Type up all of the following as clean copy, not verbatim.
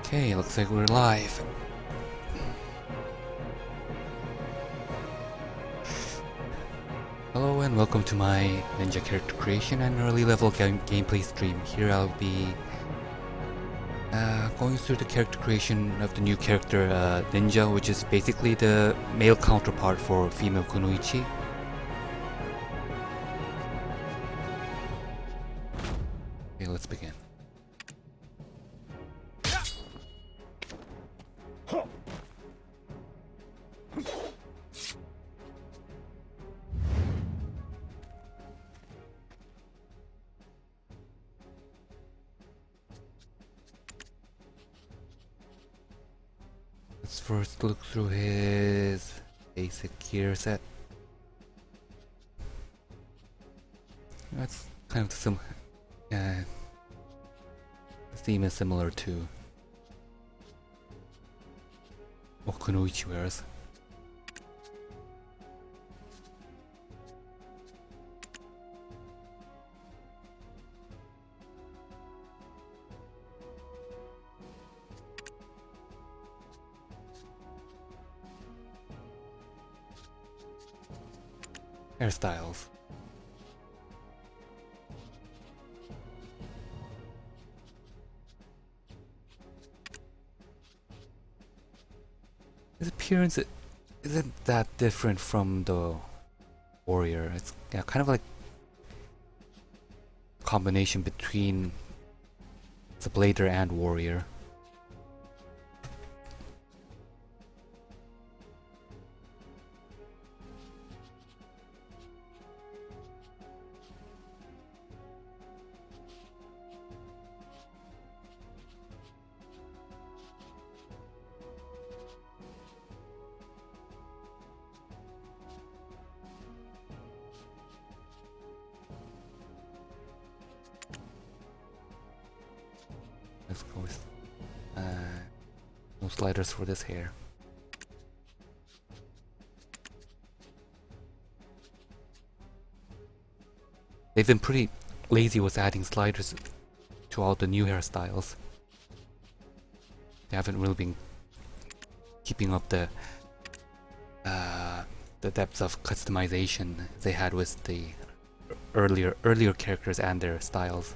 Okay, looks like we're live. Hello and welcome to my ninja character creation and early level gameplay stream. Here I'll be going through the character creation of the new character Ninja, which is basically the male counterpart for female Kunoichi. Okay, let's begin. Let's first look through his basic gear set. That's kind of the theme is similar to what Kunoichi wears. Hairstyles. His appearance isn't that different from the warrior. It's kind of like a combination between the blader and warrior. Let's go with no sliders for this hair. They've been pretty lazy with adding sliders to all the new hairstyles. They haven't really been keeping up the depth of customization they had with the earlier characters and their styles.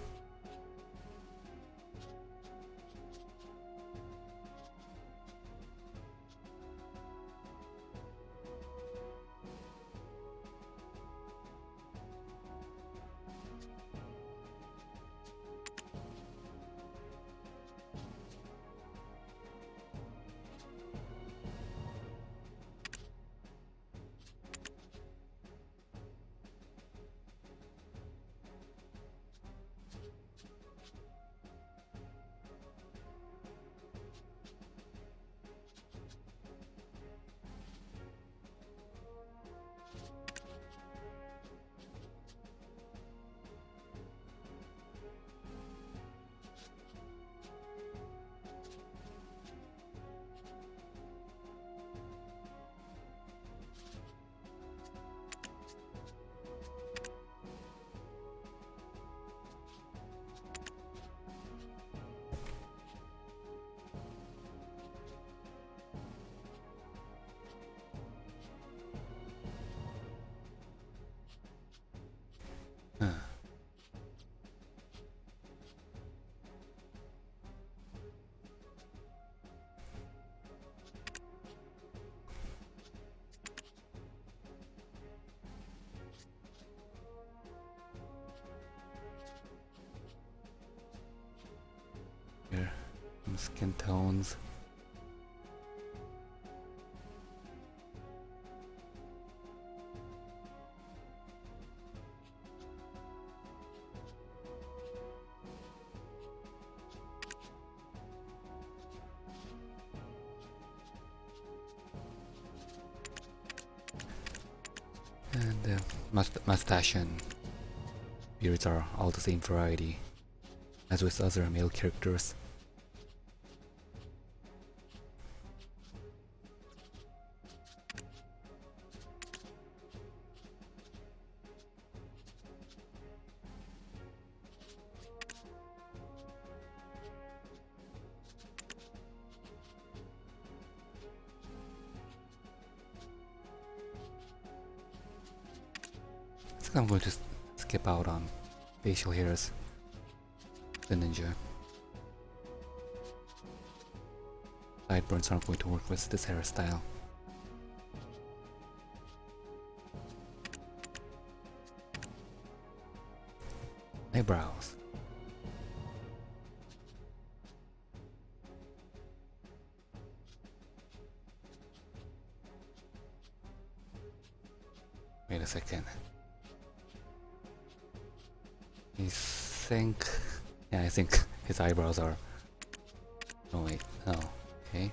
Here, some skin tones. And the mustache and beards are all the same variety as with other male characters. think I'm going to skip out on facial hairs. The ninja. Sideburns aren't going to work with this hairstyle. Eyebrows. Wait a second. I think... Yeah, I think his eyebrows are... Oh wait, no. Okay.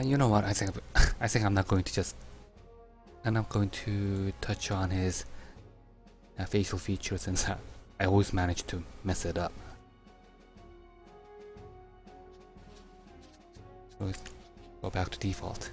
You know what? I think I'm not going to just. I'm not going to touch on his facial features since I always manage to mess it up. Let's go back to default.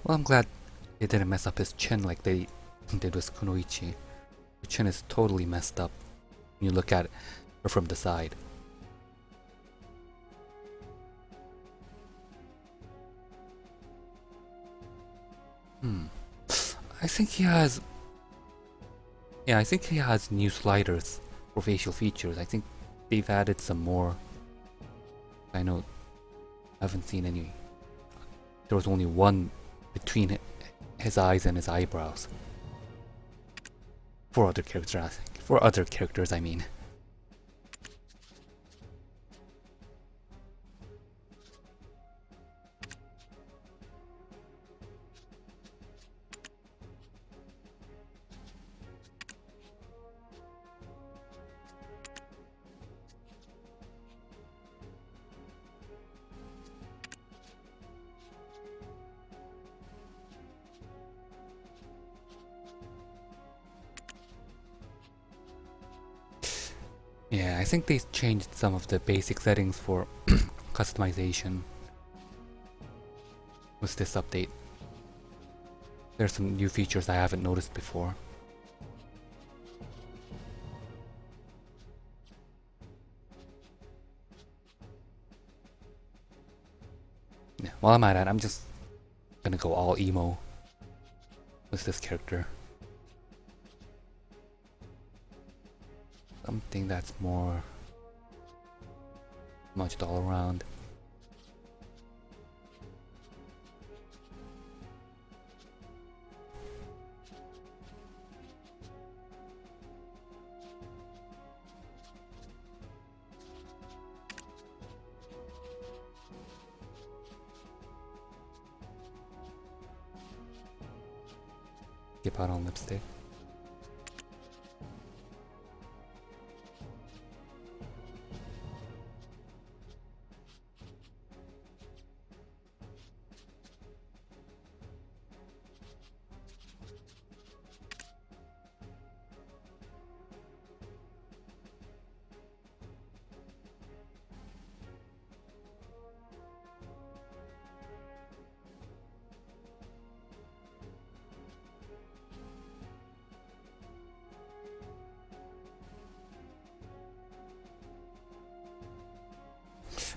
Well, I'm glad they didn't mess up his chin like they did with Kunoichi. The chin is totally messed up when you look at it from the side. I think he has... Yeah, I think he has new sliders for facial features. I think they've added some more. I know I haven't seen any. There was only one between his eyes and his eyebrows. For other characters, I mean. Yeah, I think they changed some of the basic settings for customization with this update. There's some new features I haven't noticed before. Yeah, while I'm at it, I'm just gonna go all emo with this character. Something that's more smudged all around. Skip out on lipstick.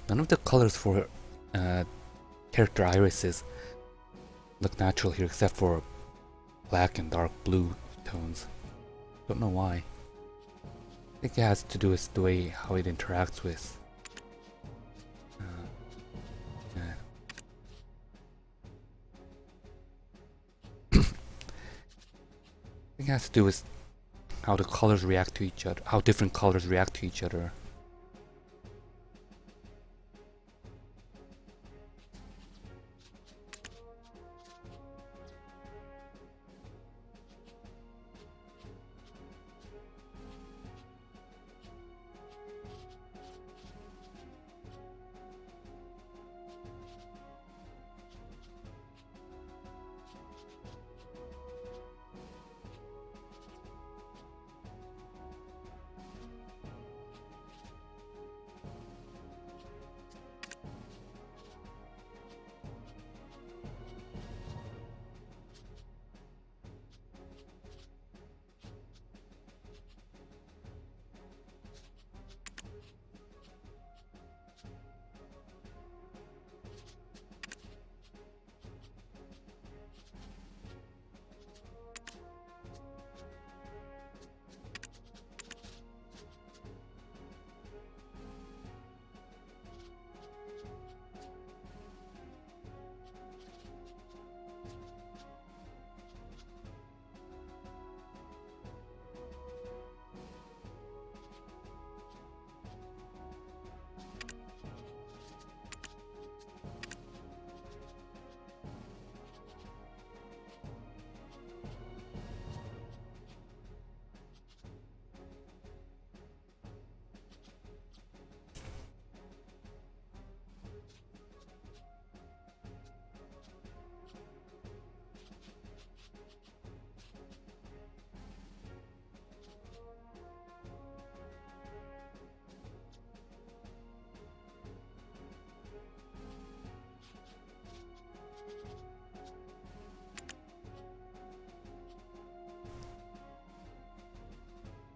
None of the colors for character irises look natural here except for black and dark blue tones. Don't know why. I think it has to do with the way how it interacts with. Yeah. I think it has to do with how the colors react to each other, how different colors react to each other.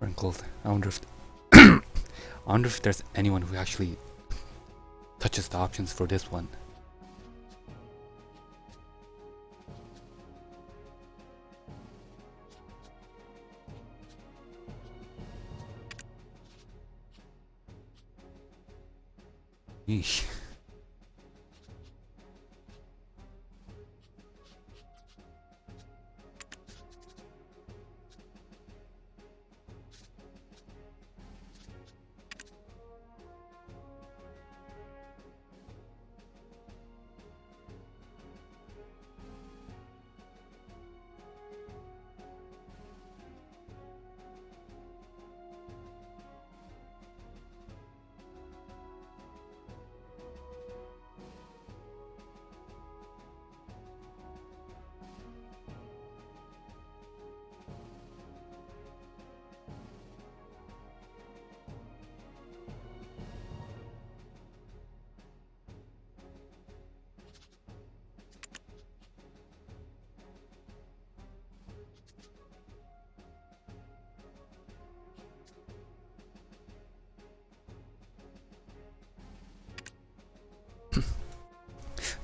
Wrinkled. I wonder if I wonder if there's anyone who actually touches the options for this one. Yeesh.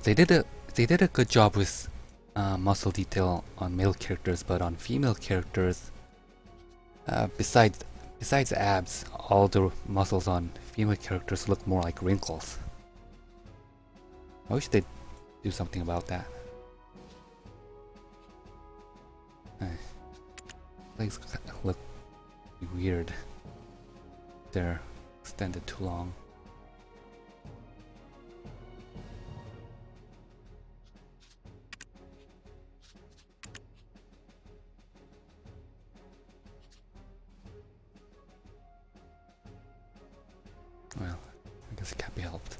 They did a good job with muscle detail on male characters, but on female characters, besides abs, all the muscles on female characters look more like wrinkles. I wish they'd do something about that. Legs look weird. They're extended too long. Well, I guess it can't be helped.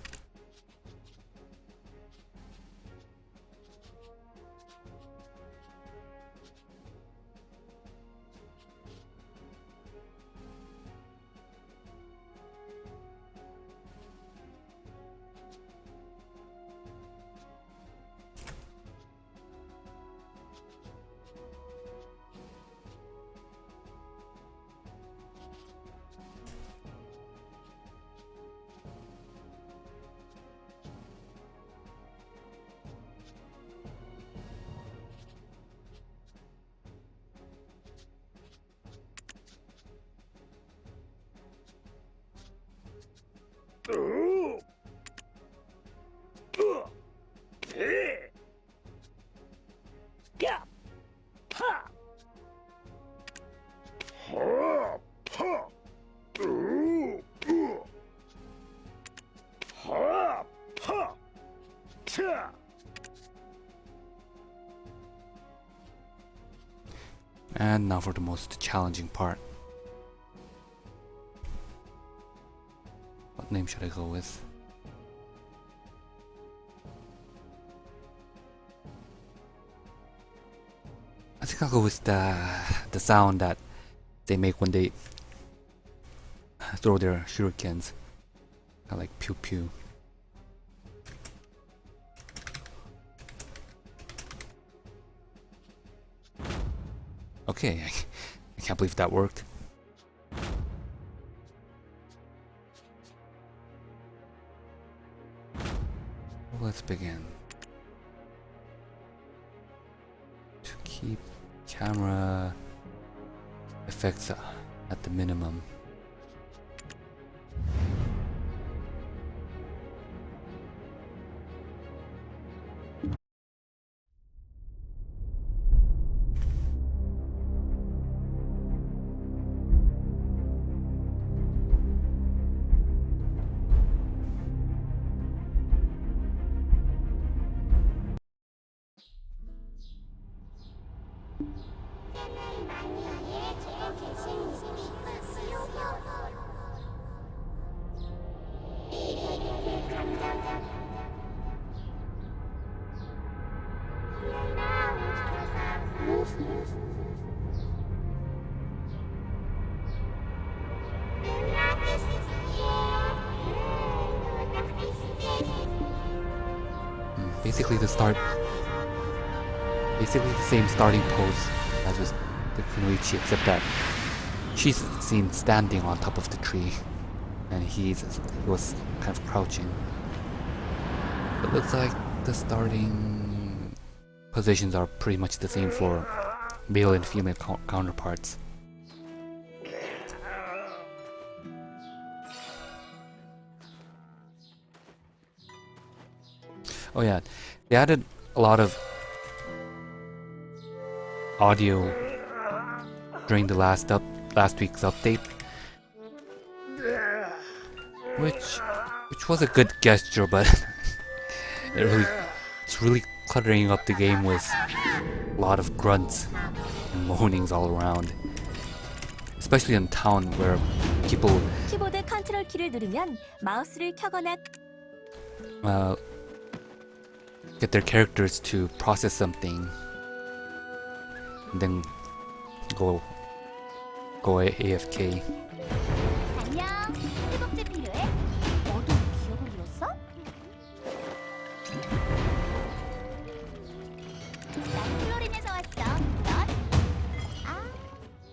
And now for the most challenging part. What name should I go with? I think I'll go with the sound that they make when they throw their shurikens. I like pew pew. Okay, I can't believe that worked. Let's begin. To keep camera effects at the minimum. Basically the same starting pose as with the Kunoichi, except that she's seen standing on top of the tree and he was kind of crouching. It looks like the starting positions are pretty much the same for male and female counterparts. Oh yeah, they added a lot of audio during the last week's update, which was a good gesture, but it's really cluttering up the game with a lot of grunts and moanings all around, especially in town where people 키보드 컨트롤 키를 누르면 마우스를 켜거나 get their characters to process something and then go AFK. 안녕. 회복제 필요해? 너도 기억을 잃었어? 난 플로린에서 왔어. 넌?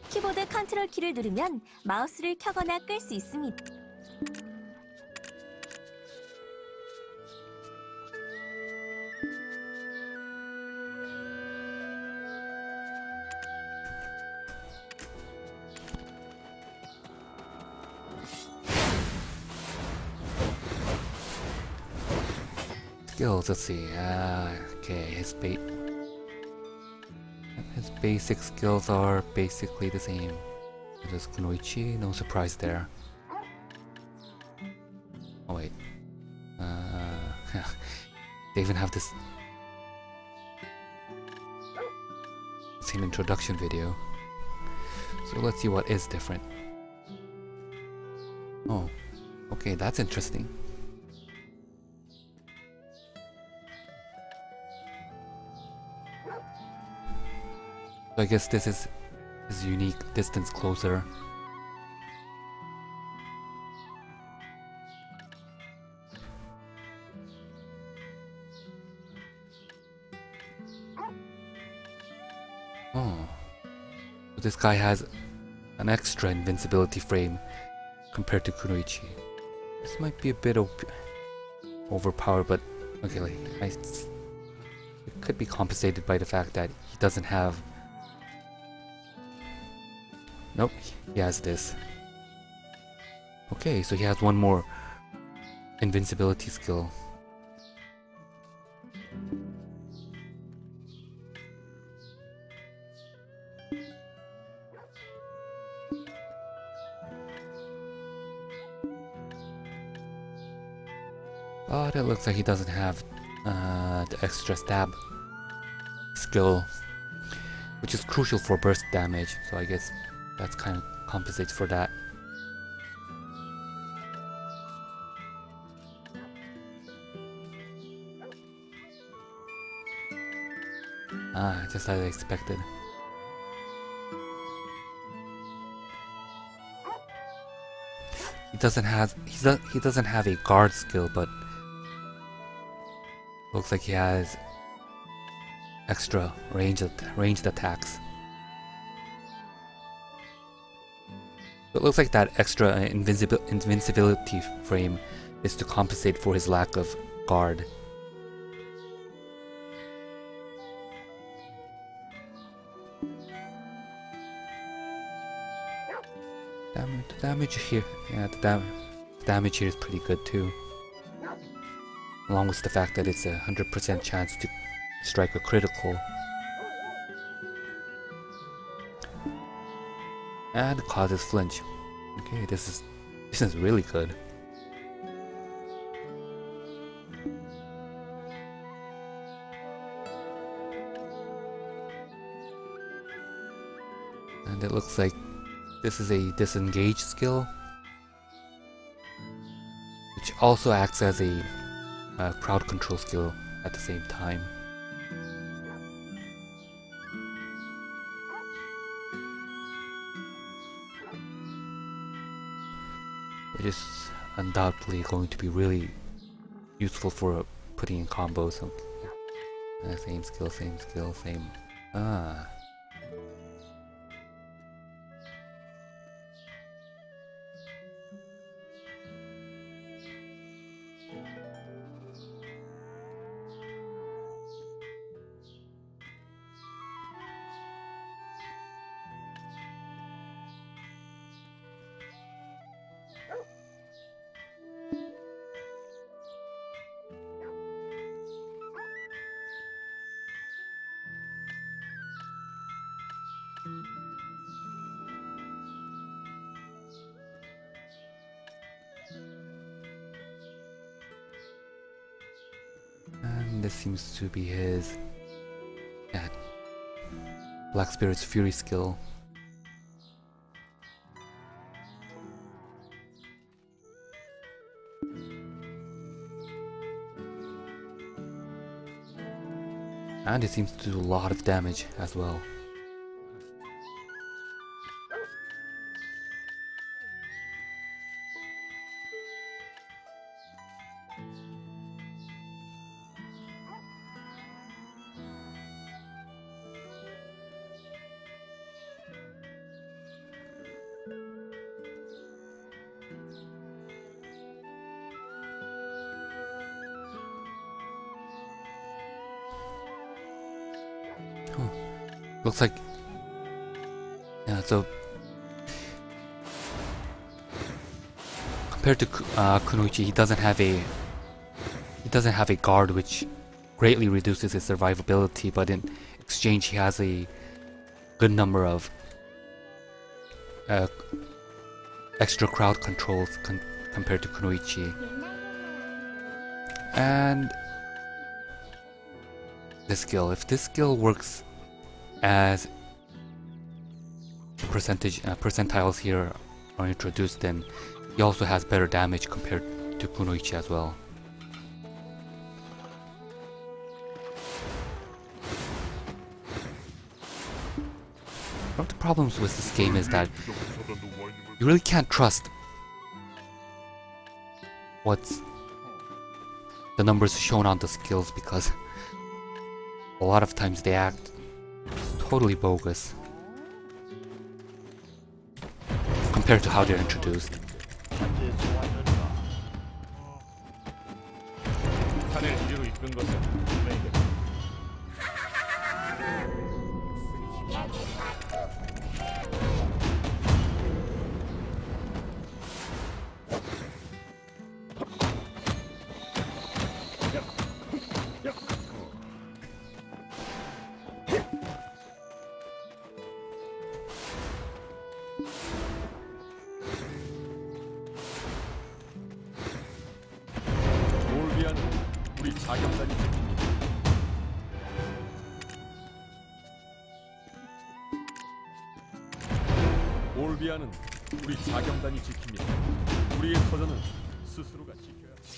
키보드 컨트롤 키를 누르면 마우스를 켜거나 끌 수 있습니다. Skills, let's see. Okay, his basic skills are basically the same. It is Kunoichi, no surprise there. Oh wait. They even have this same introduction video. So let's see what is different. Oh, okay, that's interesting. So I guess this is his unique distance closer. Oh, so this guy has an extra invincibility frame compared to Kunoichi. This might be a bit overpowered, but okay, it could be compensated by the fact that he doesn't have. Nope, he has this. Okay, so he has one more invincibility skill. But it looks like he doesn't have the extra stab skill, which is crucial for burst damage, so I guess that's kind of compensates for that. Just as I expected. He doesn't have a guard skill, but looks like he has extra ranged attacks. It looks like that extra invincibility frame is to compensate for his lack of guard. The damage here, yeah, the damage here is pretty good too. Along with the fact that it's a 100% chance to strike a critical. And causes flinch. Okay, this is really good. And it looks like this is a disengage skill, which also acts as a crowd control skill at the same time. Which is undoubtedly going to be really useful for putting in combos. So, same skill, same. And this seems to be his Black Spirit's Fury skill. And it seems to do a lot of damage as well. Looks like, yeah, so compared to Kunoichi, he doesn't have a guard, which greatly reduces his survivability, but in exchange he has a good number of extra crowd controls compared to Kunoichi. And this skill, if this skill works as percentiles here are introduced, then he also has better damage compared to Kunoichi as well. One of the problems with this game is that you really can't trust what's the numbers shown on the skills, because a lot of times they act totally bogus compared to how they're introduced. 우리 자경단이 지킵니다. 올비아는 우리 자경단이 지킵니다. 우리의 터전은 스스로가 지켜야 합니다.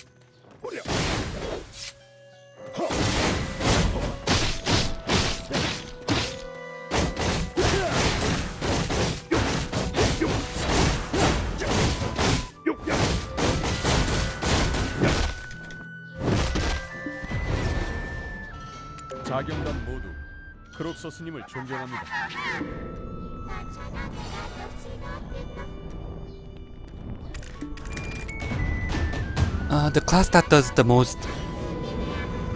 자경단 모두 크록서 스님을 존경합니다. The class that does the most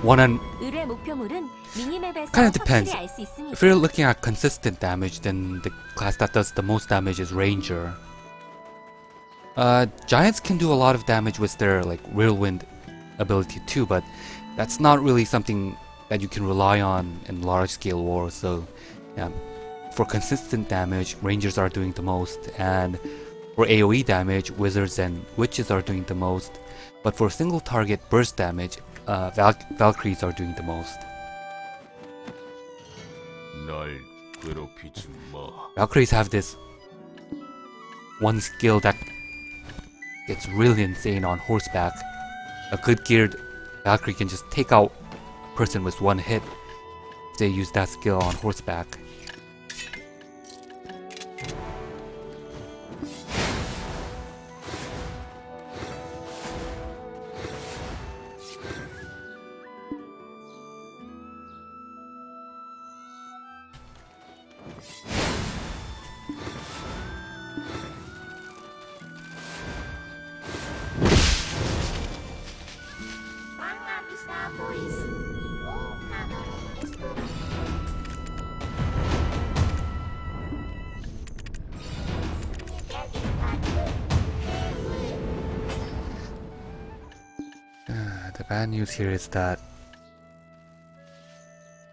one on 의뢰 목표물은 미니맵에서 kind of depends. 확실히 알 수 있습니다. If you're looking at consistent damage, then the class that does the most damage is Ranger. Giants can do a lot of damage with their like whirlwind ability too, but that's not really something that you can rely on in large-scale wars. So, yeah, for consistent damage, Rangers are doing the most, and for AoE damage, Wizards and Witches are doing the most. But for single-target burst damage, Valkyries are doing the most. 날 괴롭히지 마. Valkyries have this one skill that gets really insane on horseback. A good geared Valkyrie can just take out a person with one hit if they use that skill on horseback. The bad news here is that,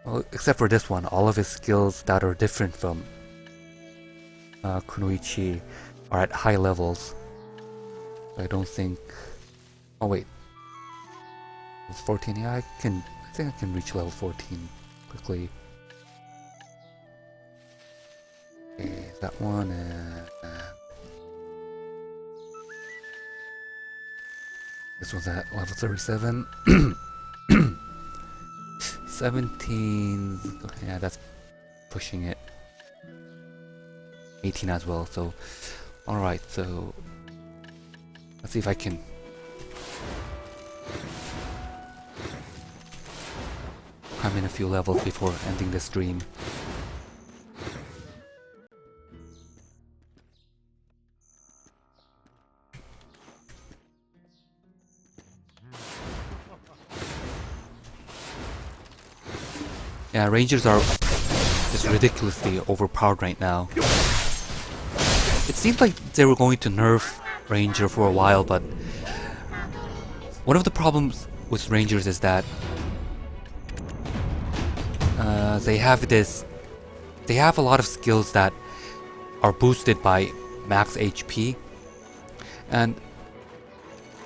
well, except for this one, all of his skills that are different from Kunoichi are at high levels. I don't think. Oh wait, it's 14. Yeah, I think I can reach level 14 quickly. Okay, that one and this one's at level 37. 17. Yeah, that's pushing it. 18 as well. So, alright, so let's see if I can climb in a few levels before ending this stream. Yeah, Rangers are just ridiculously overpowered right now. It seemed like they were going to nerf Ranger for a while, but one of the problems with Rangers is that they have a lot of skills that are boosted by max HP, and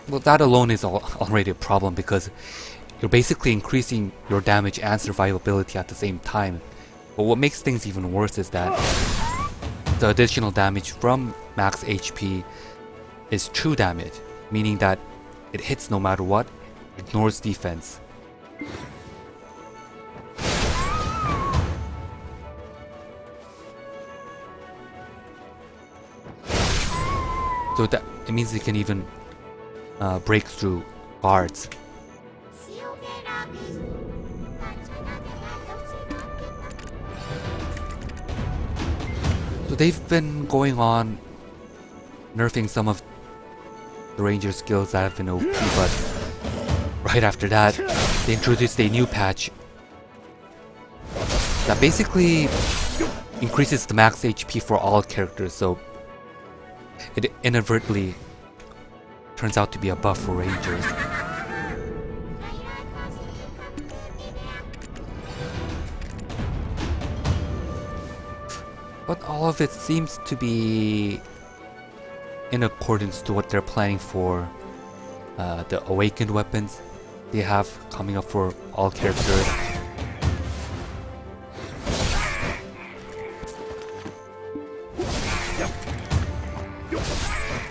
well, that alone is already a problem because you're basically increasing your damage and survivability at the same time. But what makes things even worse is that the additional damage from max HP is true damage, meaning that it hits no matter what, ignores defense. So that it means it can even break through guards. So they've been going on nerfing some of the Ranger skills that have been OP, but right after that, they introduced a new patch that basically increases the max HP for all characters, so it inadvertently turns out to be a buff for Rangers. But all of it seems to be in accordance to what they're planning for the awakened weapons. they have coming up for all characters.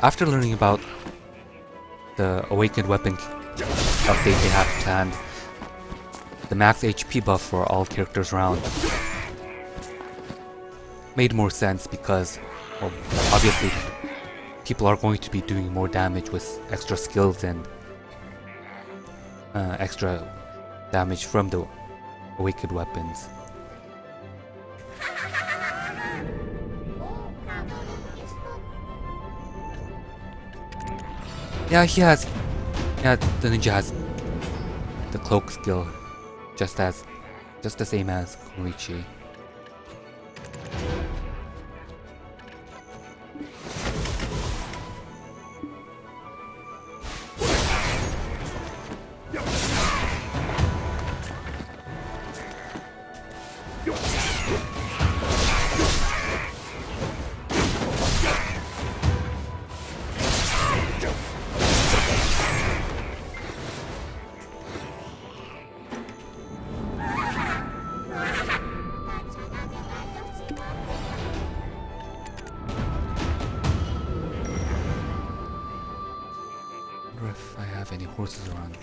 After learning about the awakened weapon update they have planned, the max HP buff for all characters round made more sense because, well, obviously people are going to be doing more damage with extra skills and extra damage from the awakened weapons. Yeah, the ninja has the cloak skill, just the same as Koichi. If I have any horses around.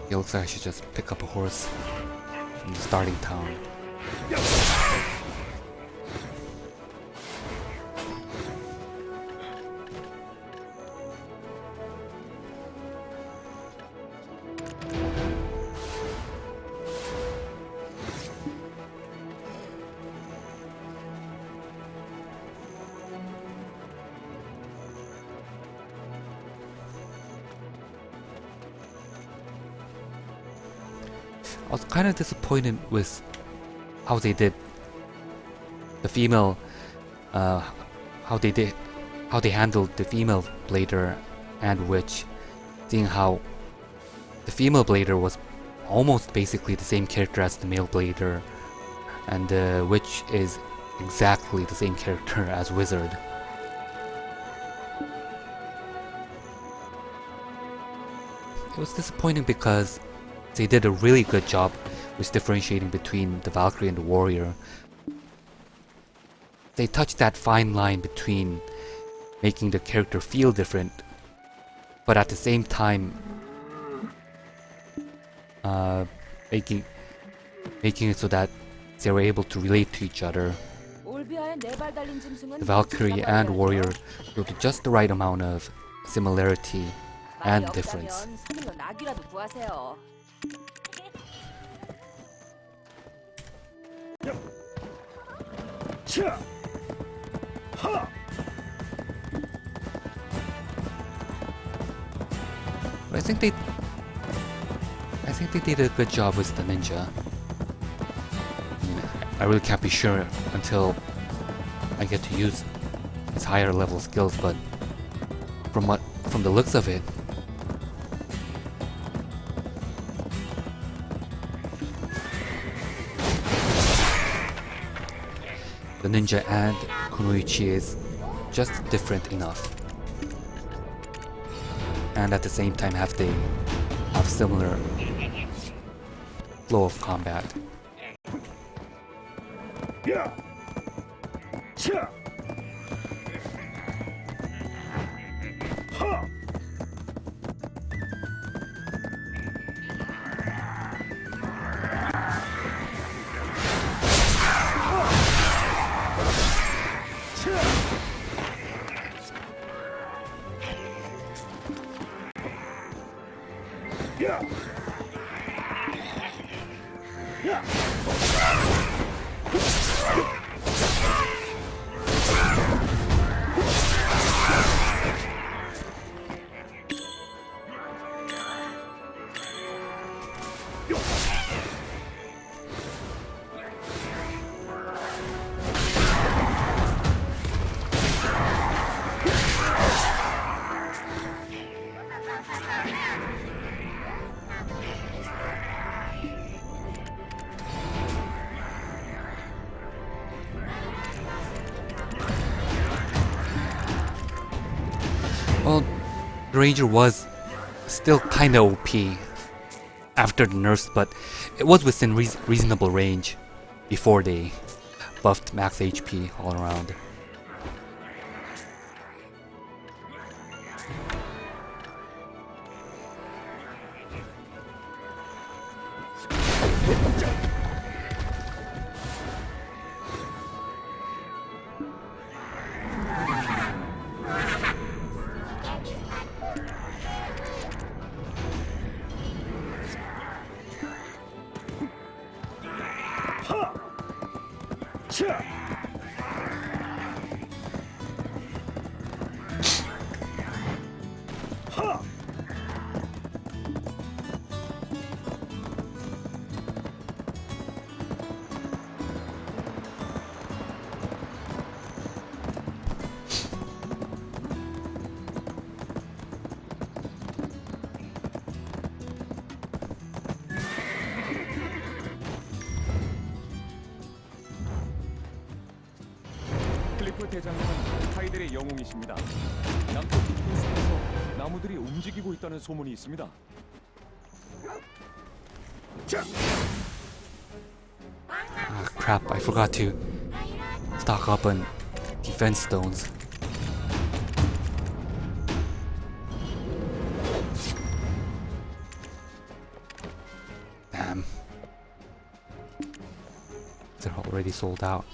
It looks like I should just pick up a horse from the starting town. I was kind of disappointed with how they did the female, how they handled the female blader and witch, seeing how the female blader was almost basically the same character as the male blader, and the witch is exactly the same character as wizard. It was disappointing because they did a really good job with differentiating between the Valkyrie and the warrior. They touched that fine line between making the character feel different, but at the same time making it so that they were able to relate to each other. The Valkyrie and warrior showed just the right amount of similarity and difference. But I think they did a good job with the ninja. I mean, I really can't be sure until I get to use its higher level skills, but from the looks of it, the ninja and Kunoichi is just different enough, and at the same time have similar flow of combat. Ranger was still kinda OP after the nerfs, but it was within reasonable range before they buffed max HP all around. 클리프 대장님은 타이들의 영웅이십니다. 남쪽 깊은 숲에서 나무들이 움직이고 있다는 소문이 있습니다. Ah, crap, I forgot to stock up on defense stones. Damn. They're already sold out.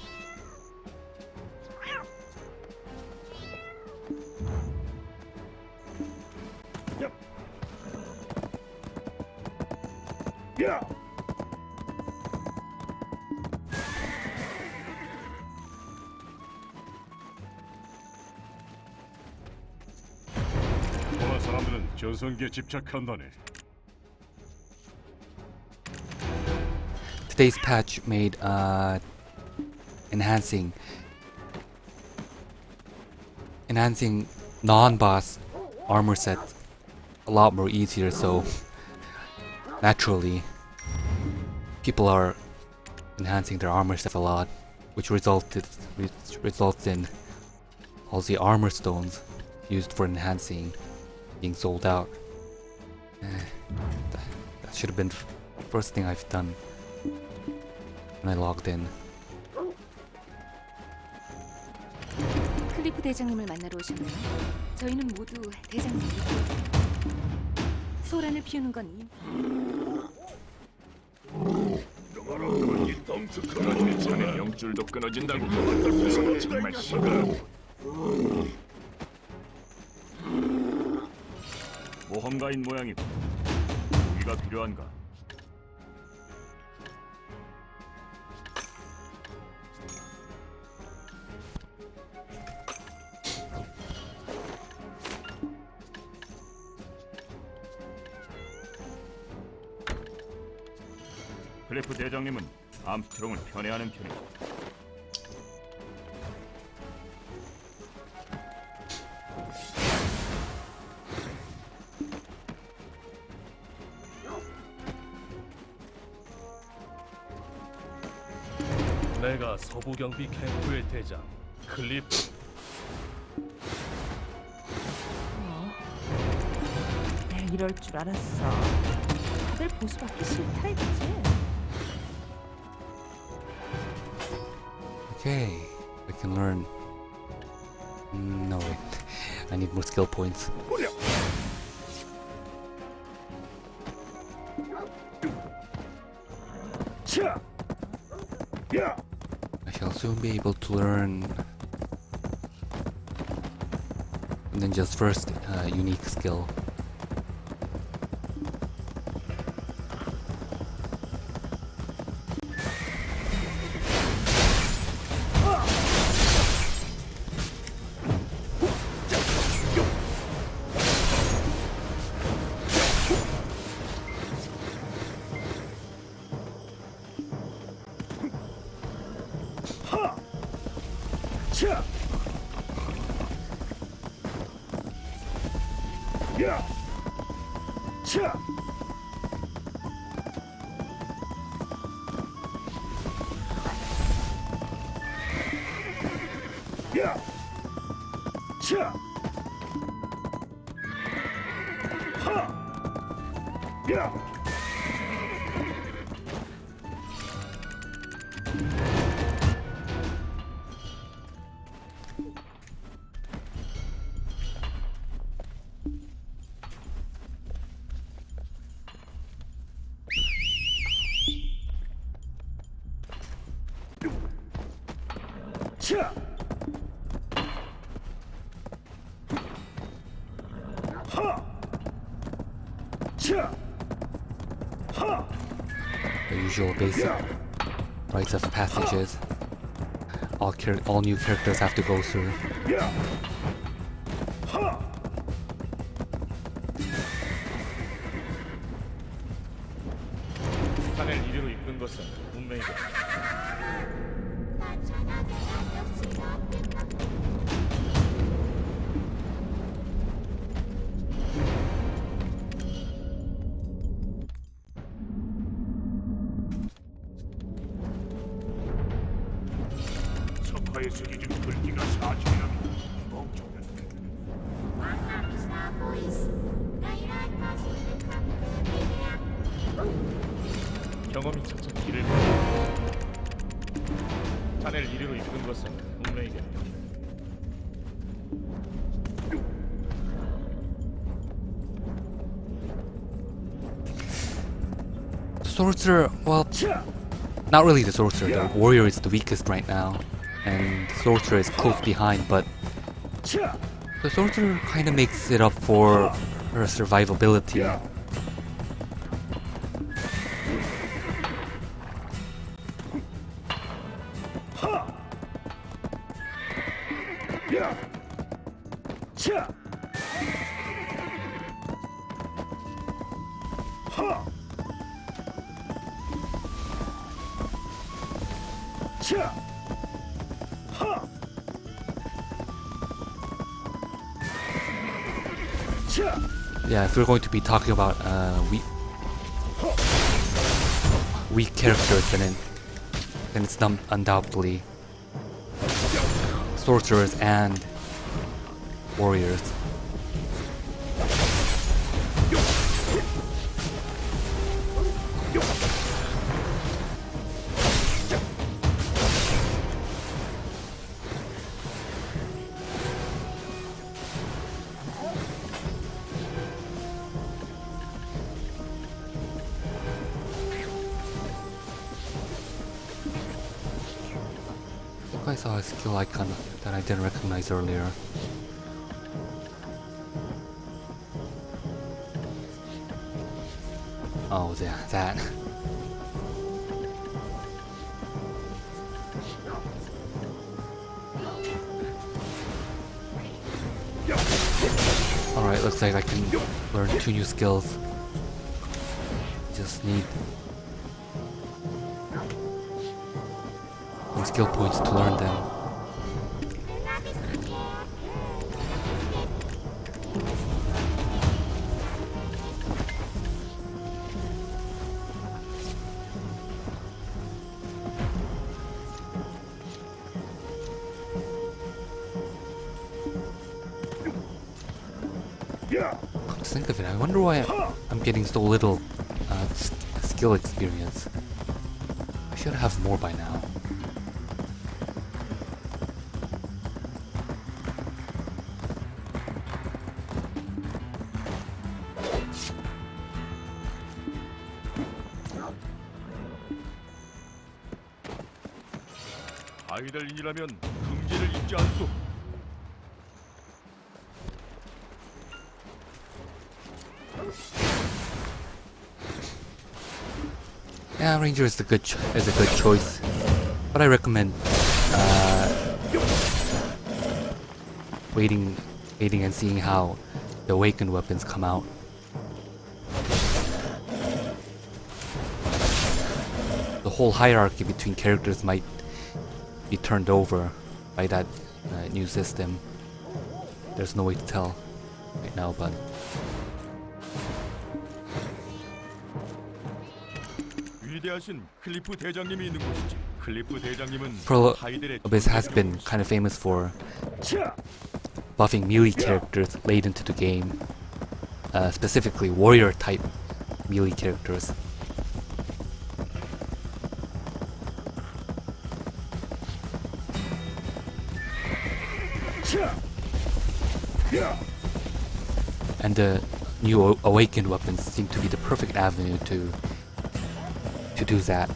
동화 사람들은 전성기에 집착한다네. Today's patch made enhancing non-boss armor set a lot more easier, so naturally people are enhancing their armor sets a lot, which results in all the armor stones used for enhancing being sold out. That should have been the first thing I've done when I logged in. 클리프 대장님을 만나러 오셨나요? 저희는 모두 대장님을 믿고 있습니다. 소란을 피우는 건 그러니 자네 명줄도 끊어진다고. 무슨 정말 시끄러워. 모험가인 모양이고 무기가 필요한가? 클리프 대장님은 암스트롱을 편애하는 편이죠. 내가 서부경비 캠프의 대장 클리프. 내가 이럴 줄 알았어. 다들 보수받기 싫다 이거지? Okay, I can learn. No wait, I need more skill points. I shall soon be able to learn Ninja's first unique skill. The usual basic rites of passages all new characters have to go through. 자넬 이리로 이끈 것은 운명이다. 석화에서 이름 글기가 사실이라면 멍청한 경험이 차차 길을 자넬 이리로 이끈 것은 운명이겠다. Sorcerer, well, not really the sorcerer. The warrior is the weakest right now, and the sorcerer is close behind. But the sorcerer kind of makes it up for her survivability. Yeah, if we're going to be talking about weak characters, then it's undoubtedly sorcerers and warriors. I saw a skill icon that I didn't recognize earlier. Oh, yeah, that. Alright, looks like I can learn 2 new skills. Just need some skill points to learn them. Come to think of it, I wonder why I'm getting so little skill experience. I should have more by now. 아이들이라면 금기를 잊지 않소. Yeah, Ranger is a good choice, but I recommend waiting and seeing how the awakened weapons come out. The whole hierarchy between characters might be turned over by that new system. There's no way to tell right now, but 위대하신 클리프 대장님이 있는 곳이지. 클리프 대장님은 Pearl 아이들의 Abyss has been kind of famous for buffing melee characters late into the game. specifically warrior type melee characters. And the new awakened weapons seem to be the perfect avenue to do that.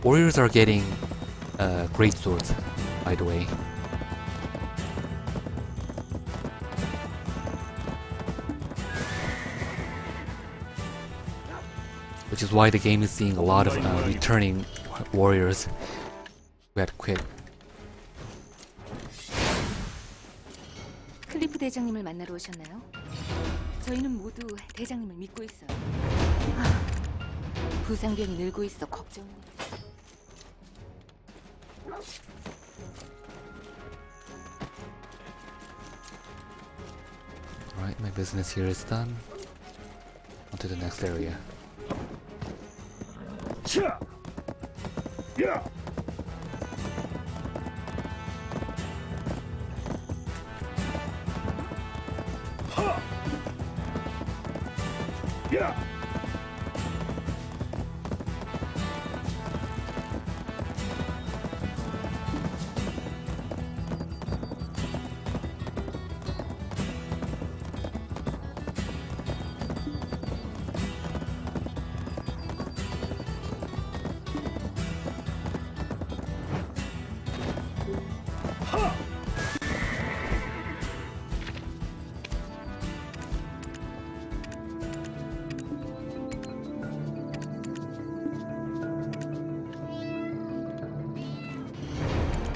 Warriors are getting great swords, by the way. Which is why the game is seeing a lot of returning warriors who had quit. 클리프 대장님을 만나러 오셨나요? 저희는 모두 대장님을 믿고 있어요. 부상병이 늘고 있어 걱정입니다. Alright, my business here is done. On to the next area.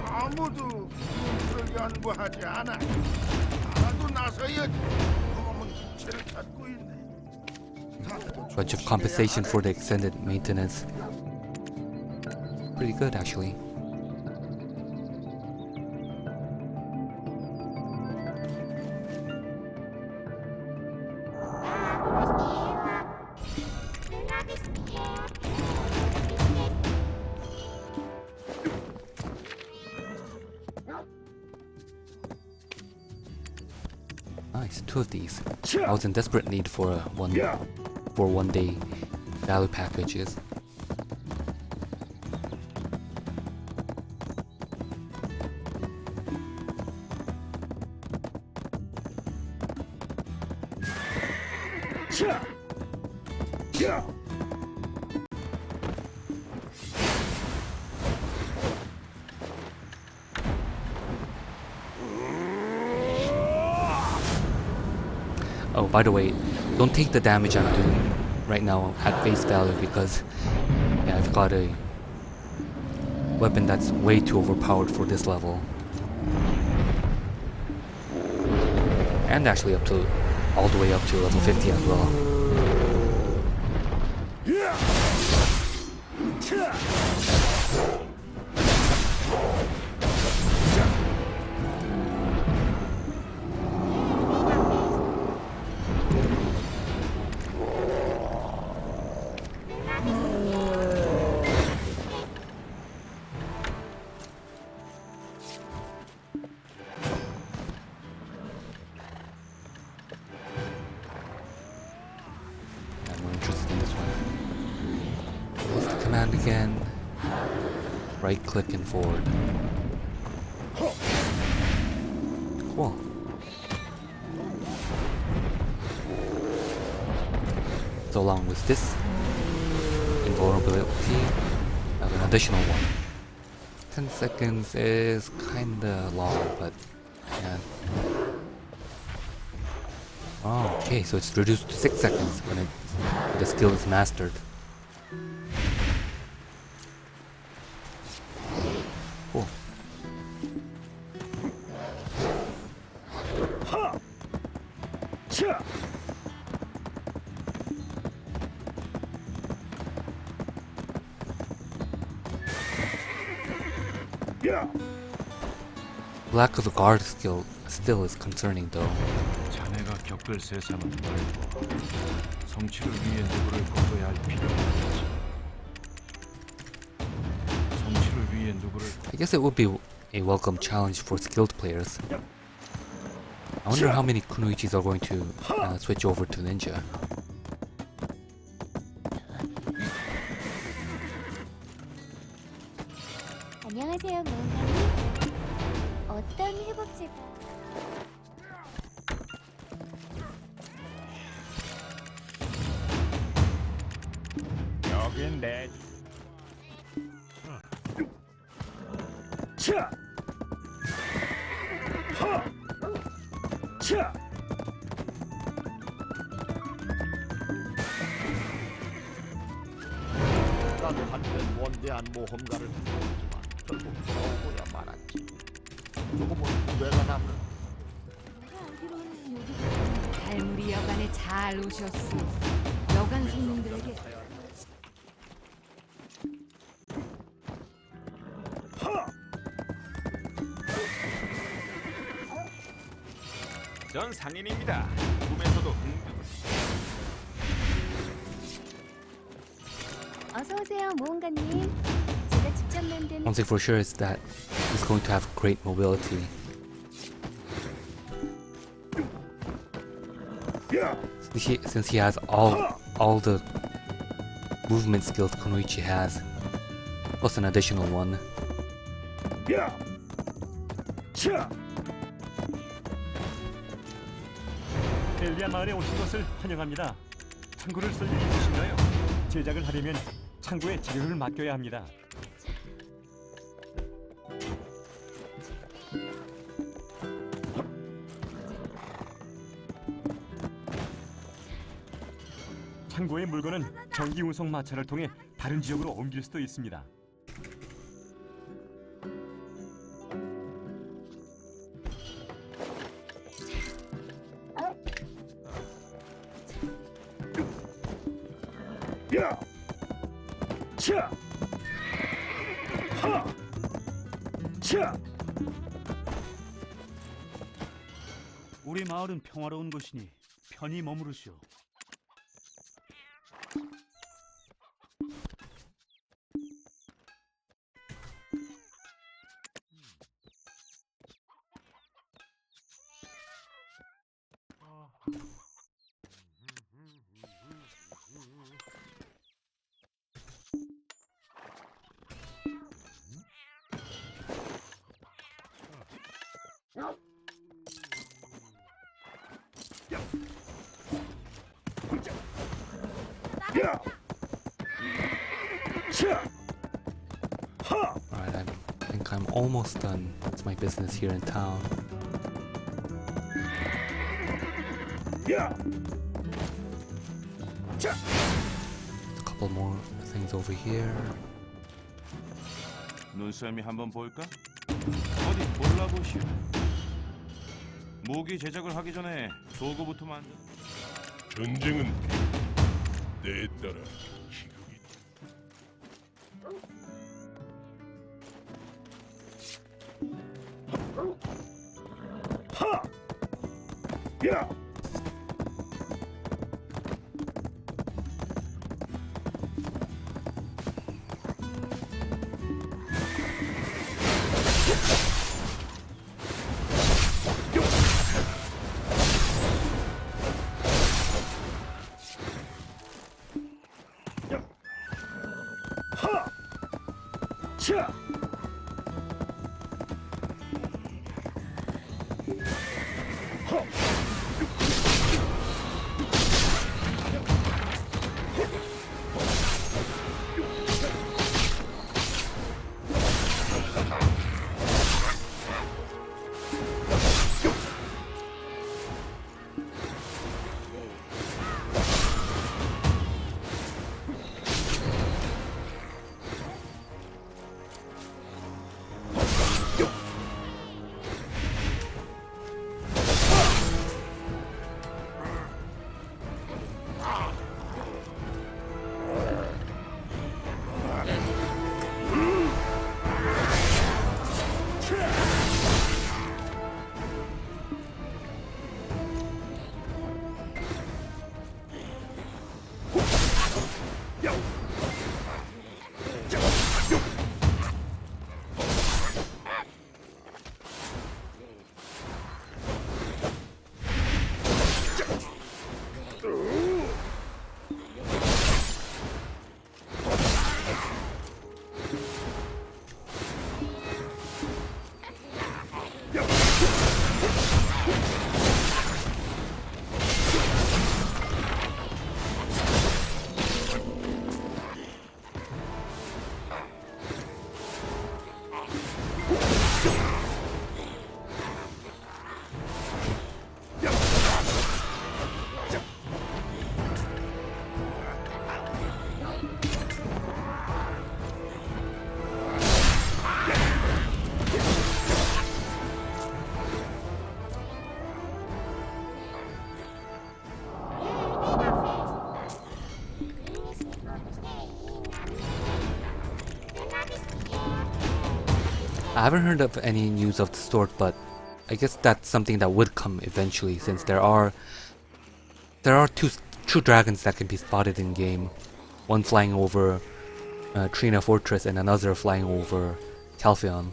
아무도 그를 연구하지 않아. 나도 나서야지. 검은 기체를 찾고 있네. Bunch of compensation for the extended maintenance. Pretty good, actually. Nice, 2 of these. I was in desperate need for one day value packages. Oh, by the way, don't take the damage I'm doing right now at face value because yeah, I've got a weapon that's way too overpowered for this level. And actually all the way up to level 50 as well. I'm more interested in this one. What's the command again? Right click and forward. Cool. So along with this invulnerability, I have an additional one. 10 seconds is kinda long, but yeah. Oh, okay, so it's reduced to 6 seconds when the skill is mastered. Cool. Lack of a guard skill still is concerning though. 자네가 겪을 세상은 넓고 성취를 위해 누구를 꺾어야 할 필요가 없지. 성취를 위해 누구를 I guess it would be a welcome challenge for skilled players. I wonder how many kunoichis are going to switch over to ninja. 안녕하세요, 모험가님. 어떤 회복제? 여긴 내 난 한편 원대한 모험가를 했지만 결국 돌아오고야 말았지. 조금은 후회가 남는. 달무리 여관에 잘 오셨소. 여관 손님들에게 전 상인입니다. 꿈에서도 어서 오세요, 모험가님. 제가 직접 만든 One thing for sure is that he's going to have great mobility. Since he has all the movement skills Kunoichi has, plus an additional one. 델리아 마을에 오신 것을 환영합니다. 창고를 쓸 일이 있으신가요? 제작을 하려면 창고에 재료를 맡겨야 합니다. 창고의 물건은 전기 운송 마차를 통해 다른 지역으로 옮길 수도 있습니다. 우리 마을은 평화로운 곳이니 편히 머무르시오. Alright, I think I'm almost done with my business here in town. A couple more things over here. 눈썰미 한번 볼까? 어디 골라보시오. 무기 제작을 하기 전에 도구부터 만든. 전쟁은 때에 따라 희극이. I haven't heard of any news of the sort, but I guess that's something that would come eventually, since there are two dragons that can be spotted in game. One flying over Trina Fortress and another flying over Calpheon.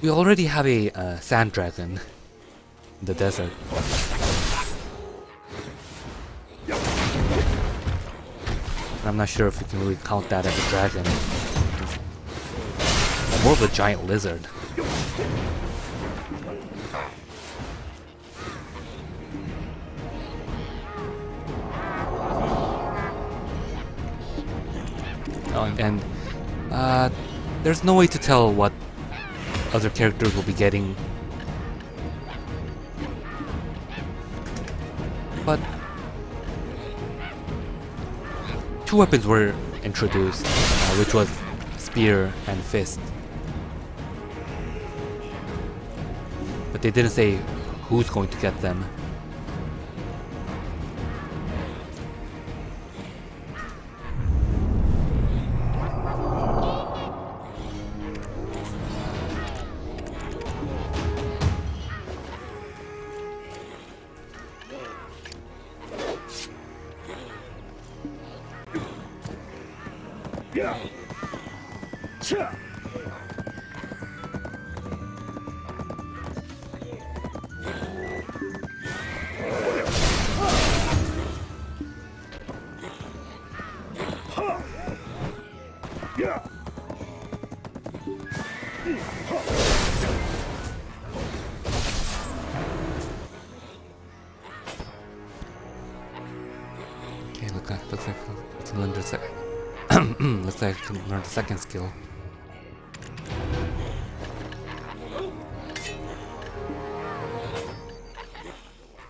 We already have a sand dragon in the desert. I'm not sure if we can really count that as a dragon. It's more of a giant lizard. Oh, and there's no way to tell what other characters will be getting. But two weapons were introduced, which was spear and fist. But they didn't say who's going to get them. Okay, looks like I can learn the looks like I can learn the second skill.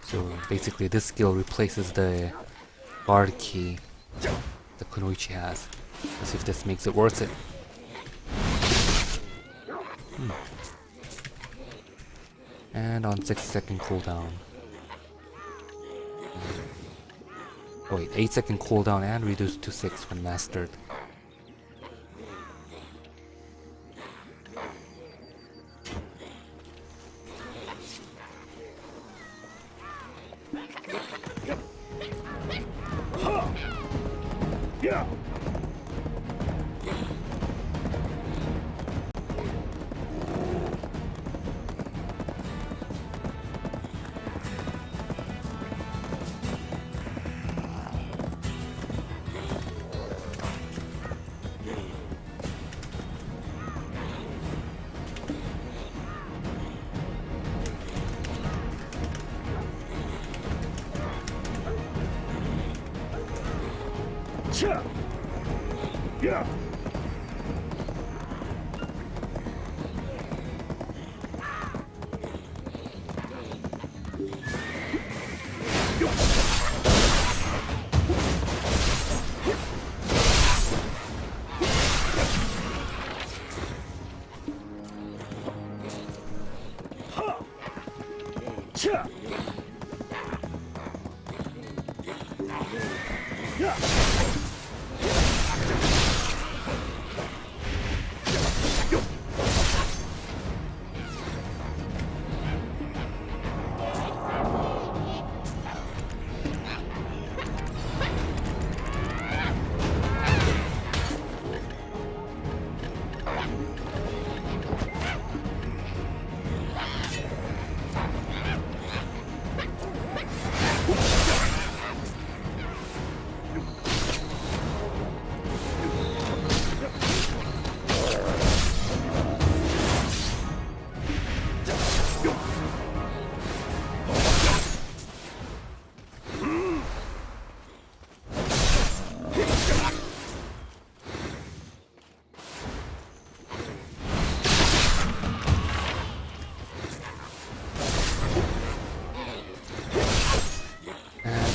So basically this skill replaces the guard key that Kunoichi has. Let's see if this makes it worth it. And on 6-second cooldown. Oh wait, 8-second cooldown and reduced to 6 when mastered.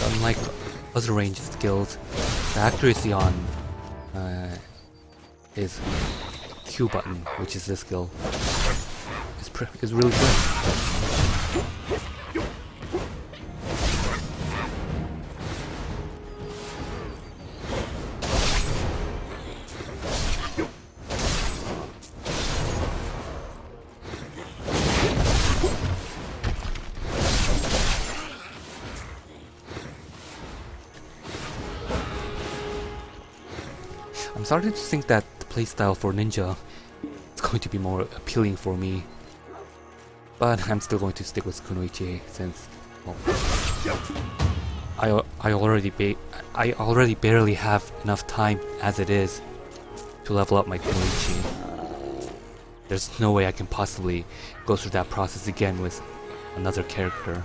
Unlike other ranged skills, the accuracy on his Q button, which is this skill, is really good. starting to think that the playstyle for ninja is going to be more appealing for me. But I'm still going to stick with kunoichi since, well, I already barely have enough time as it is to level up my kunoichi. There's no way I can possibly go through that process again with another character.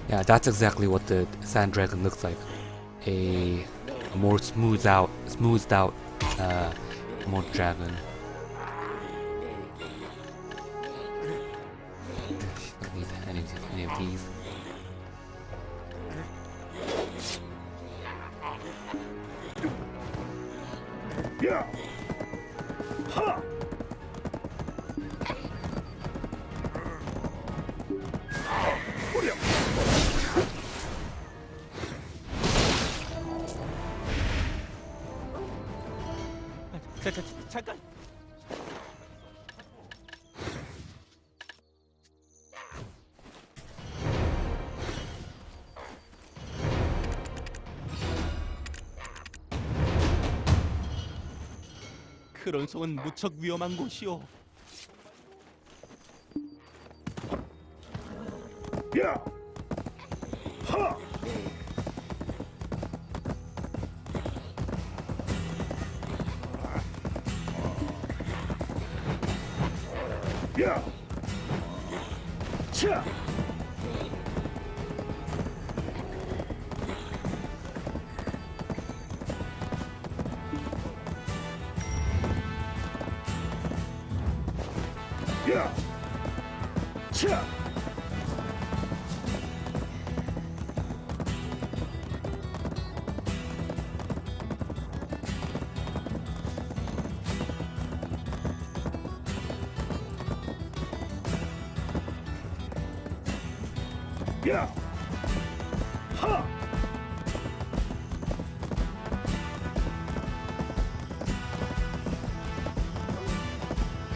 Yeah, that's exactly what the Sand Dragon looks like. A more smoothed out more dragon. Don't need any of these. 잠깐. 그런 성은 무척 위험한 곳이오.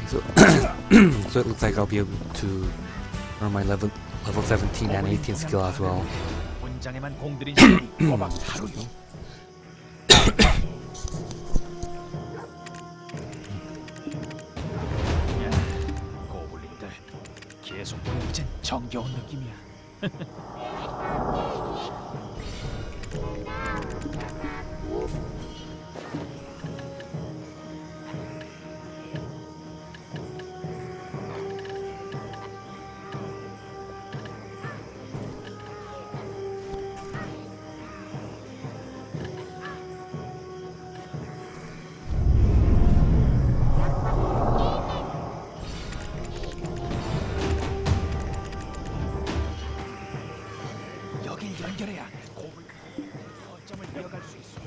So, so it looks like I'll be able to earn my level 17 and 18 skill as well. 본장에만 공들인 시간이 꼬박 하루요. 고블린들 계속 보니 이젠 정겨운 느낌이야. 연결해야 고블 거점을 이어갈 수 있어.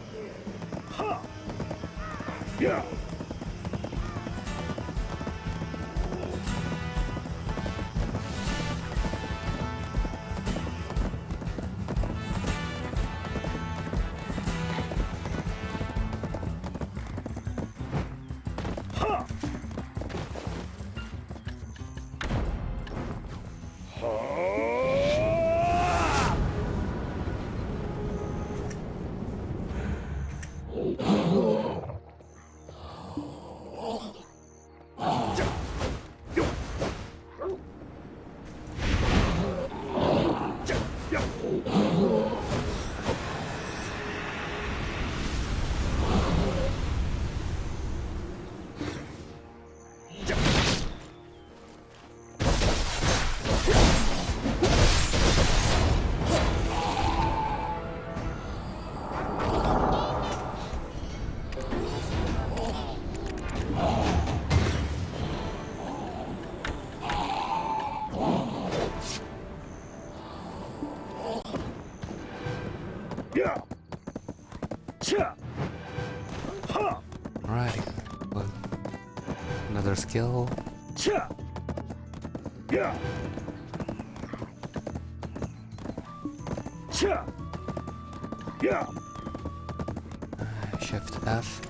Alright. Another skill. Shift F.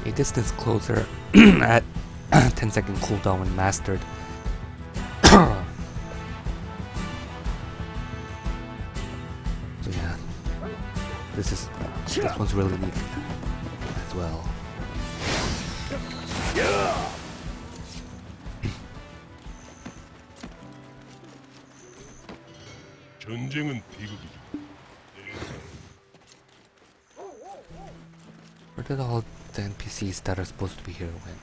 A distance closer at 10-second cooldown when mastered. So yeah, this one's really neat as well. 전쟁은 비극이죠. Where did all the NPCs that are supposed to be here went?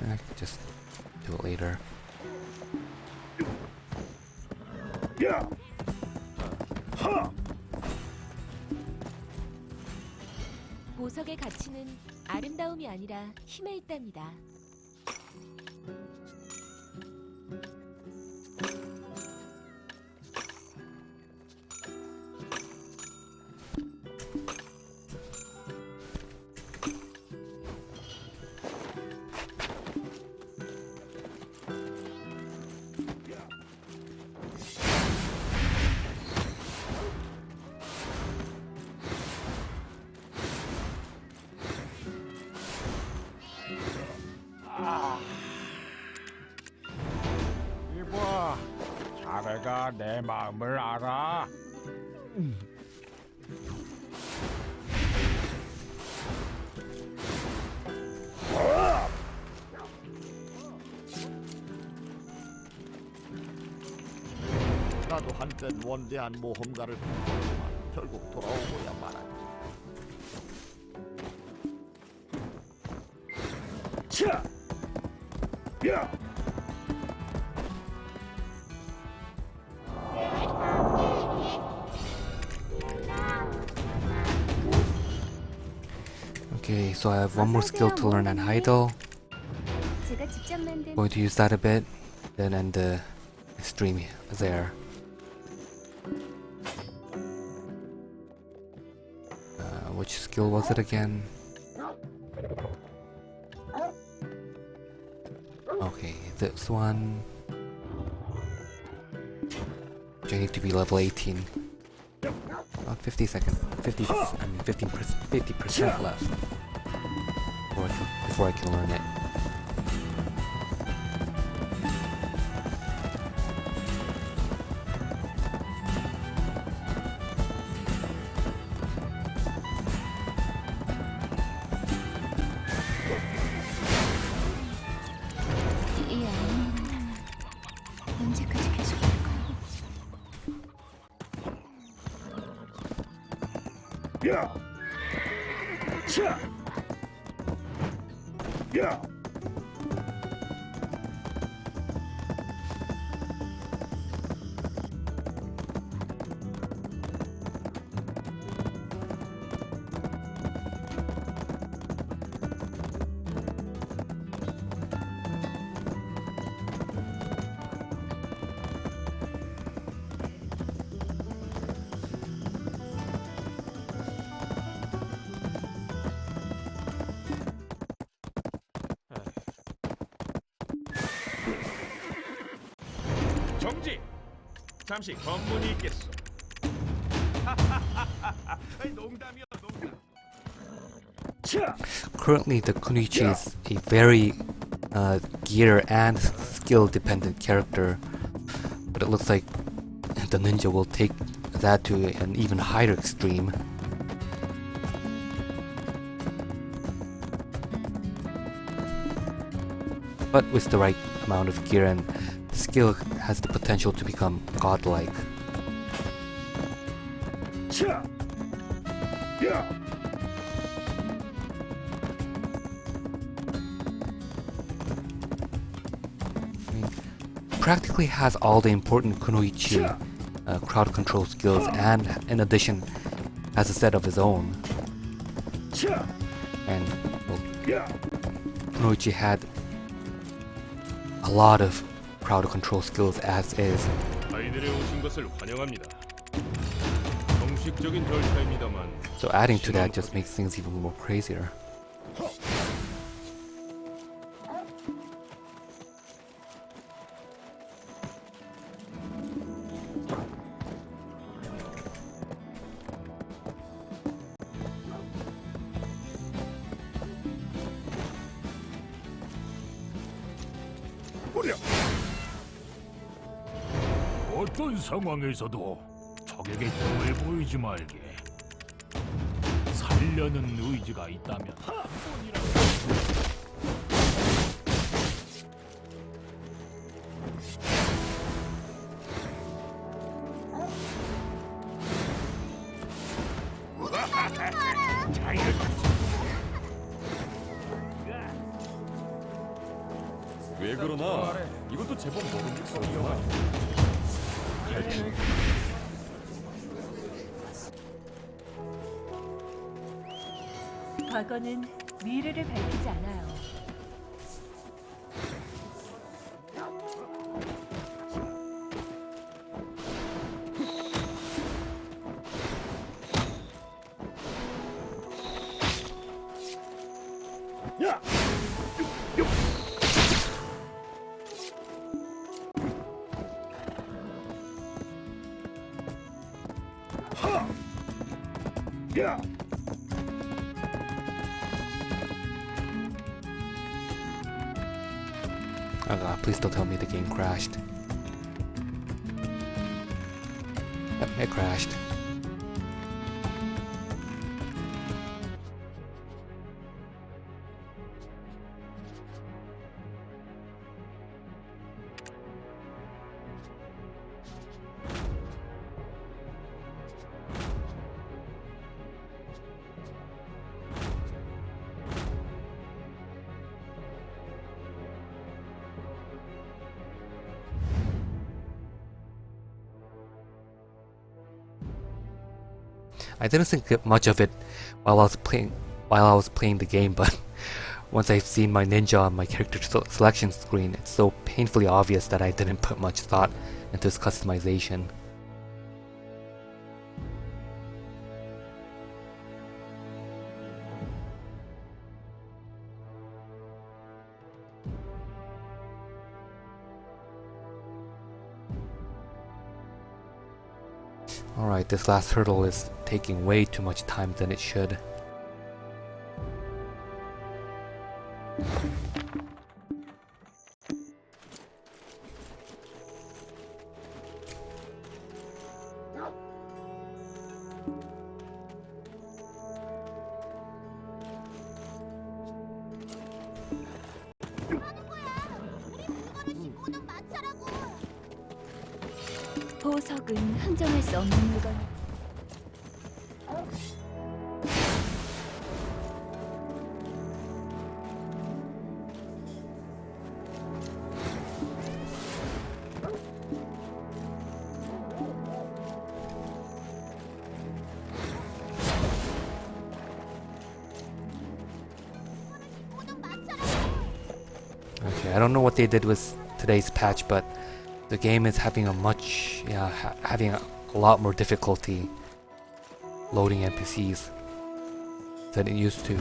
I can just do it later. 보석의 가치는 아름다움이 아니라 힘에 있답니다. 이봐, 자네가 내 마음을 알아. 나도 한땐 원대한 모험가를 꿈꿨지만 결국 돌아오고야 말았지. Okay, so I have one more skill to learn on Heidel. 제가 직접 만든 Going to use that a bit, then end the stream there. Which skill was it again? Okay, this one. I need to be level 18. About 15 50% left before I can learn it. 이 악몽은 언제까지 계속될까요? 정지. 잠시 검문이 있겠소. 농담이야, 농담. Currently, the Kunichi is a very gear and skill dependent character, but it looks like the ninja will take that to an even higher extreme. But with the right amount of gear, and the skill has the potential to become godlike. Practically has all the important kunoichi crowd control skills, and in addition has a set of his own. And well, kunoichi had a lot of crowd control skills as is. 아이들이 오신 것을 환영합니다. 정식적인 절차입니다만 So adding to that just makes things even more crazier. 어떤 상황에서도 적에게 등을 보이지 말게. 살려는 의지가 있다면 한 번이라도. 왜 그러나? 이것도 제법 먹음직스러워. 과거는 미래를 밝히지 않아요. Oh god, please don't tell me the game crashed. Yep, it crashed. I didn't think much of it while I was playing the game, but once I've seen my ninja on my character selection screen, it's so painfully obvious that I didn't put much thought into its customization. Alright, this last hurdle is taking way too much time than it should. 보석은 흥정할 수 없는 물건. Okay, I don't know what they did with today's patch, but the game is having having a lot more difficulty loading NPCs than it used to.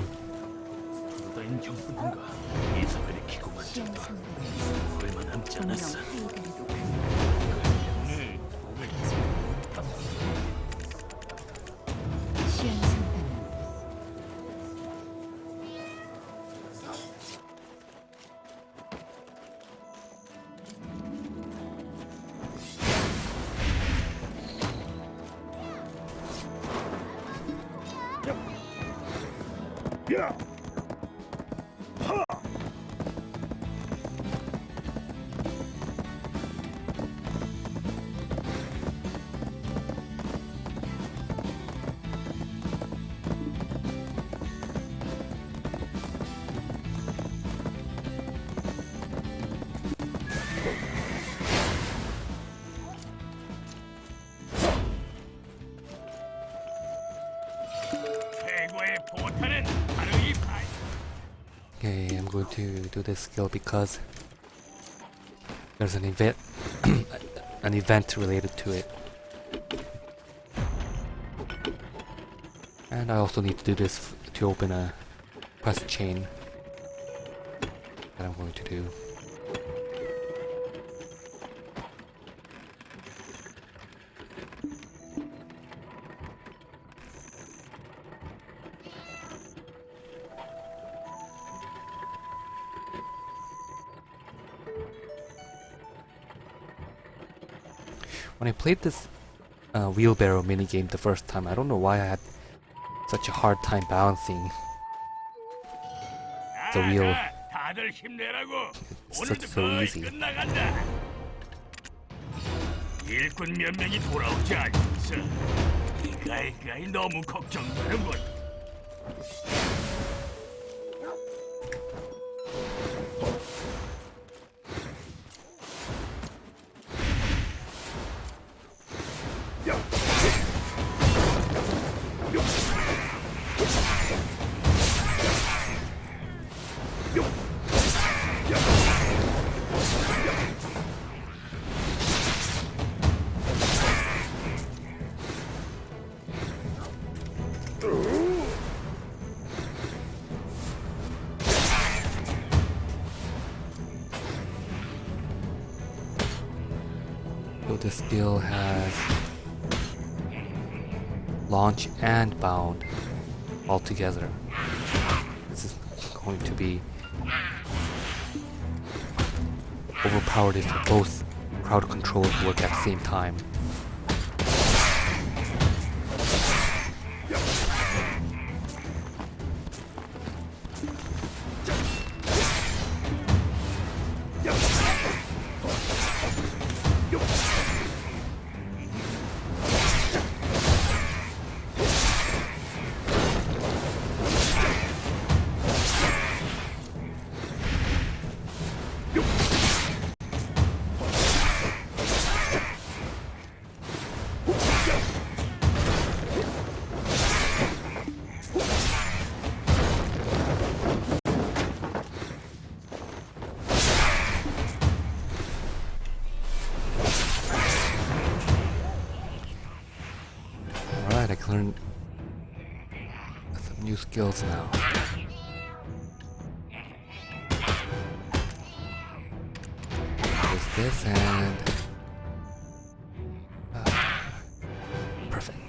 Okay, I'm going to do this skill because there's an event an event related to it. And I also need to do this to open a quest chain that I'm going to do. When I played this wheelbarrow minigame the first time, I don't know why I had such a hard time balancing the wheel. It's so easy. 일꾼 몇 명이 돌아오지 않았어. 이가이 너무 걱정되는군. So this skill has launch and bound all together. This is going to be overpowered if both crowd controls work at the same time. Alright, I can learn some new skills now. There's this and... perfect.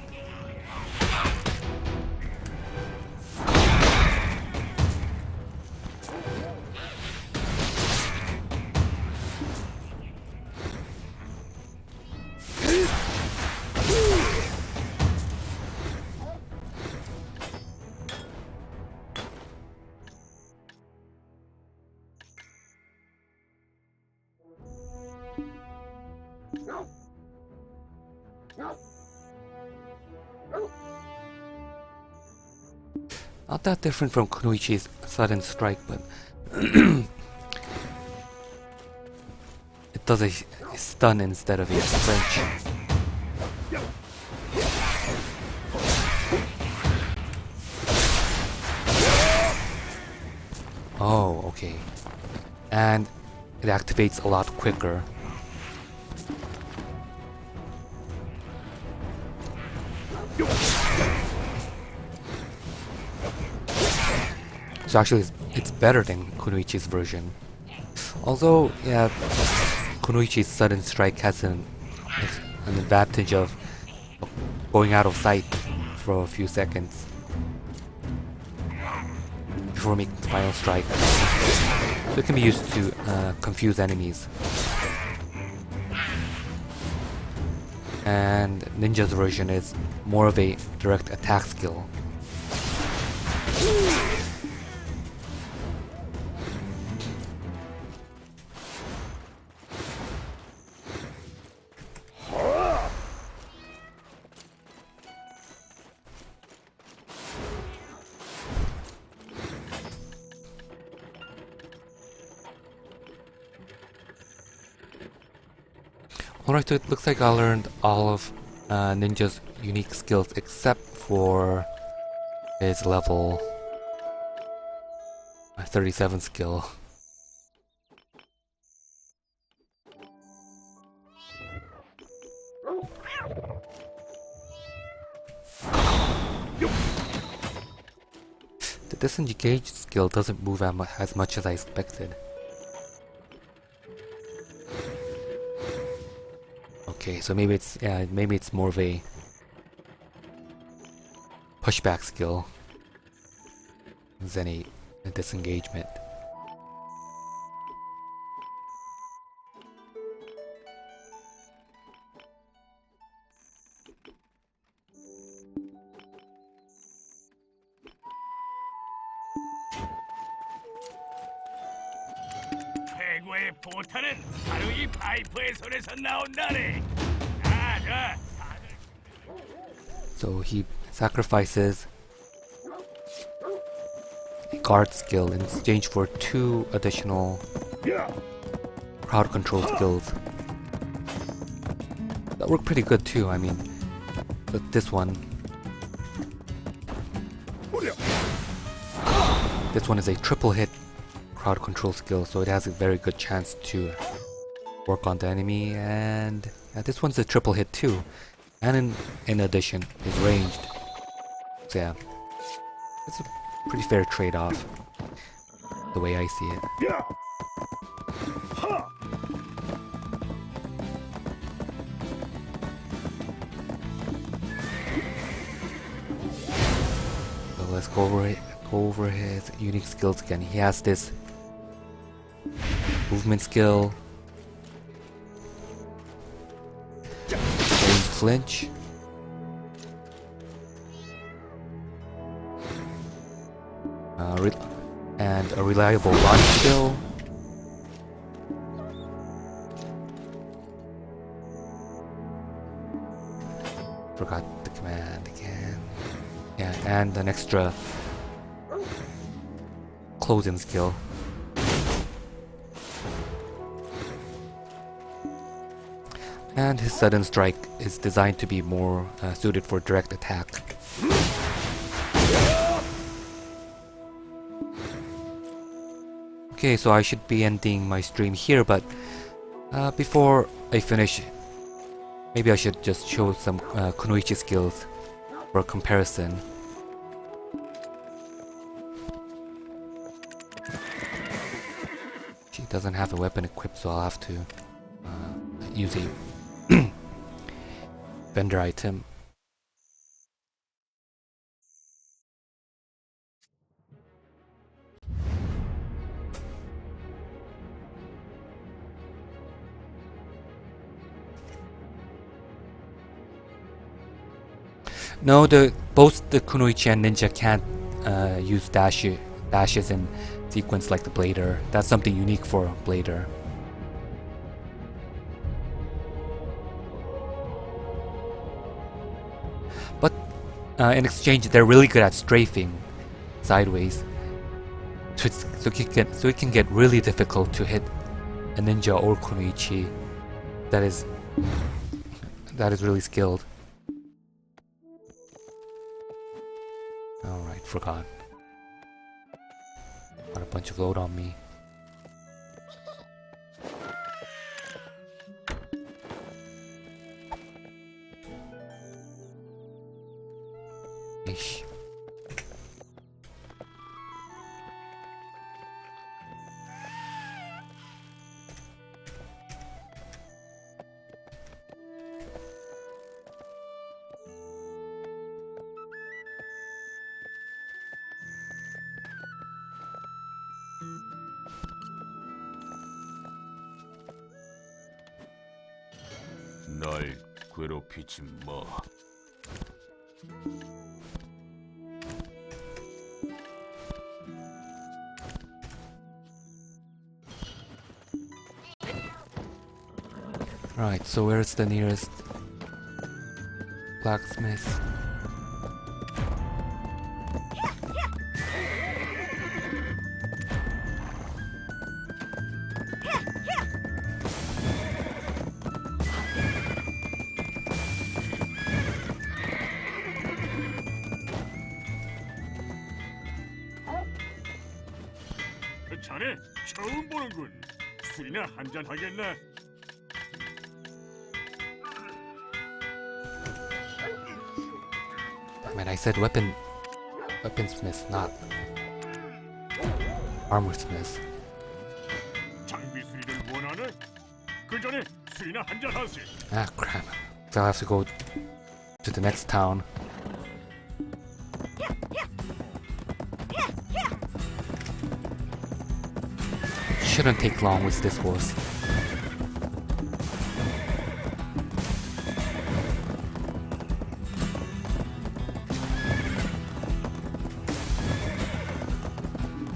Not that different from Kunoichi's sudden strike, but it does a stun instead of a French. Oh, okay. And it activates a lot quicker. So actually it's better than Kunoichi's version. Although, yeah, Kunoichi's sudden strike has an advantage of going out of sight for a few seconds before making the final strike. So it can be used to confuse enemies. And Ninja's version is more of a direct attack skill. Alright, so it looks like I learned all of Ninja's unique skills except for his level 37 skill. The disengage skill doesn't move as much as I expected. Okay, so maybe it's more of a pushback skill than a disengagement. 최고의 포탄은 바로 이 파이퍼의 손에서 나온다네. 자, So he sacrifices a guard skill in exchange for 2 additional crowd control skills. That work pretty good too, I mean, but this one is a triple hit crowd control skill, so it has a very good chance to work on the enemy, and this one's a triple hit too, and in addition is ranged. So yeah, it's a pretty fair trade-off, the way I see it. So let's go over his unique skills again. He has this movement skill, range flinch, and a reliable run skill. Forgot the command again. Yeah, and an extra closing skill. And his sudden strike is designed to be more suited for direct attack. Okay, so I should be ending my stream here, but before I finish, maybe I should just show some Kunoichi skills for comparison. She doesn't have a weapon equipped, so I'll have to use a vendor item. No, both the Kunoichi and Ninja can't use dashes in sequence like the Blader. That's something unique for Blader. But in exchange, they're really good at strafing sideways, so it can get really difficult to hit a Ninja or Kunoichi that is really skilled. Alright, forgot. Got a bunch of load on me. Ish. 날 괴롭히지 마. Right, so where's the nearest blacksmith? 자네 처음 보는군. 술이나 한잔 하겠나? I mean, I said weaponsmith, not armorsmith. 장비 수리를 원하네? 그 전에 술이나 한잔 하세. Ah, crap. So I'll have to go to the next town. Shouldn't take long with this horse.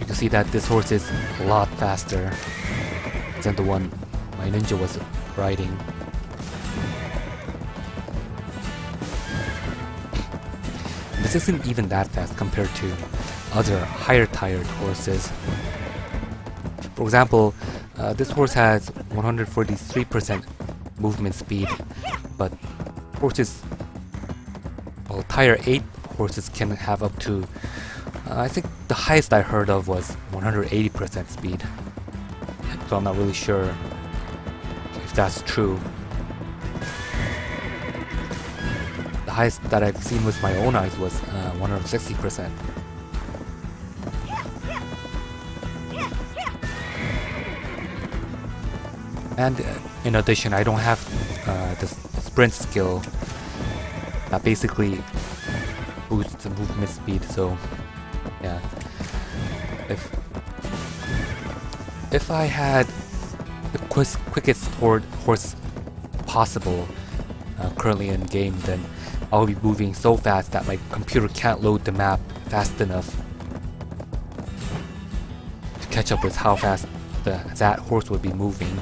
You can see that this horse is a lot faster than the one my ninja was riding. This isn't even that fast compared to other higher tired horses. For example, this horse has 143% movement speed, but horses, well, Tier 8 horses can have up to, I think the highest I heard of was 180% speed. So I'm not really sure if that's true. The highest that I've seen with my own eyes was 160%. And in addition, I don't have the sprint skill that basically boosts the movement speed. So, yeah, if I had the quickest horse possible currently in game, then I'll be moving so fast that my computer can't load the map fast enough to catch up with how fast that horse would be moving.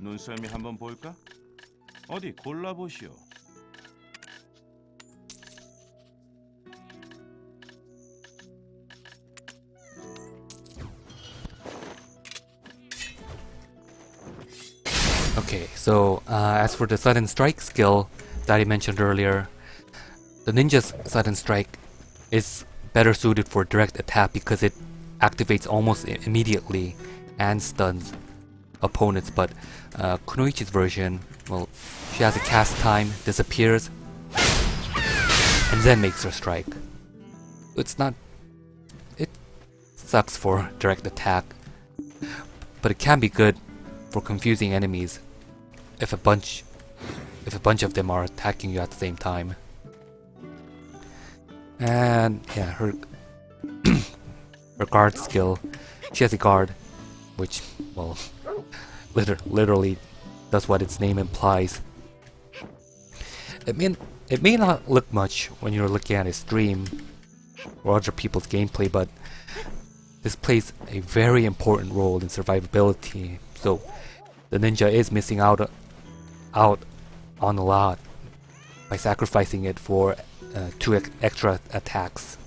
눈썰미 한번 볼까? 어디 골라보시오. Okay, so as for the sudden strike skill that I mentioned earlier, the ninja's sudden strike is better suited for direct attack because it activates almost immediately and stuns opponents, but Kunoichi's version, well, she has a cast time, disappears, and then makes her strike. It sucks for direct attack, but it can be good for confusing enemies if a bunch of them are attacking you at the same time. And yeah, her her guard skill, she has a guard, which, well, literally does what its name implies. It may not look much when you're looking at a stream or other people's gameplay, but this plays a very important role in survivability. So the ninja is missing out on a lot by sacrificing it for 2 extra attacks.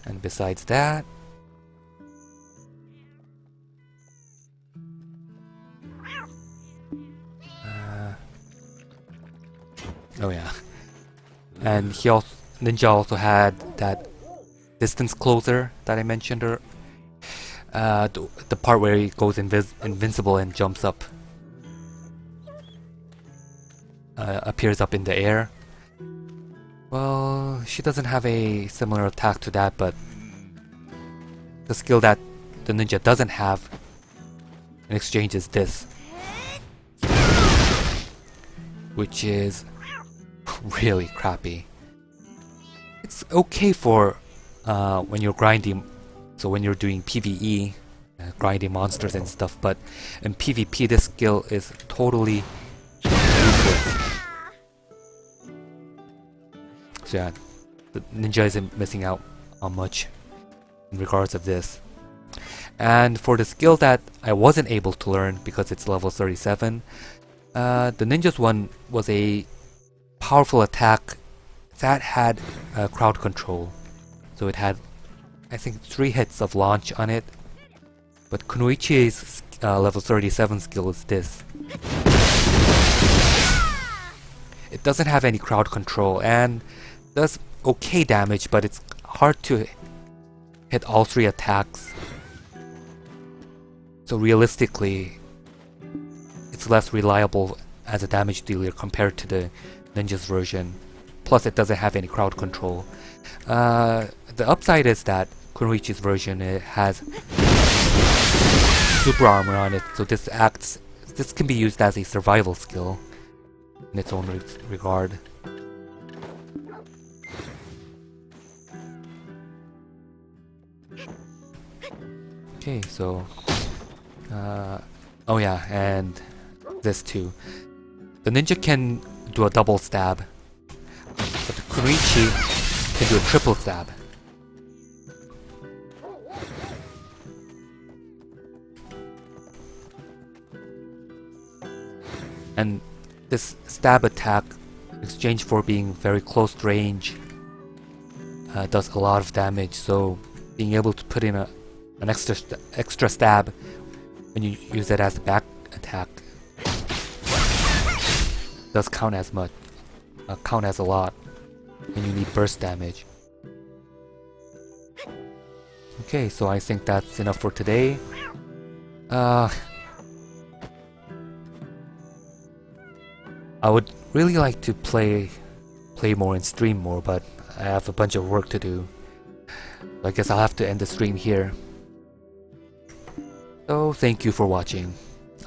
And besides that, oh yeah, and ninja also had that distance closer that I mentioned, the part where he goes invincible and jumps up, appears up in the air. Well, she doesn't have a similar attack to that, but the skill that the ninja doesn't have in exchange is this, which is really crappy. It's okay for when you're grinding, so when you're doing PvE grinding monsters and stuff, but in PvP this skill is totally useless. So yeah, the ninja isn't missing out on much in regards of this. And for the skill that I wasn't able to learn because it's level 37, the ninja's one was a powerful attack that had crowd control. So it had, I think, 3 hits of launch on it. But Kunoichi's level 37 skill is this. It doesn't have any crowd control and does okay damage, but it's hard to hit all 3 attacks. So realistically, it's less reliable as a damage dealer compared to the ninja's version. Plus it doesn't have any crowd control. The upside is that Kunoichi's version, it has super armor on it, so this can be used as a survival skill in its own regard. Okay, so oh yeah, and this too. The ninja can do a double stab, but the Kunoichi can do a triple stab. And this stab attack, in exchange for being very close range, does a lot of damage. So being able to put in an extra stab when you use it as a back attack does count as much, count as a lot, and you need burst damage. Okay, so I think that's enough for today. I would really like to play more and stream more, but I have a bunch of work to do. So I guess I'll have to end the stream here. So thank you for watching.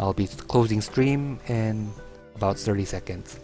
I'll be closing stream in about 30 seconds.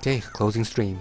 Okay, closing stream.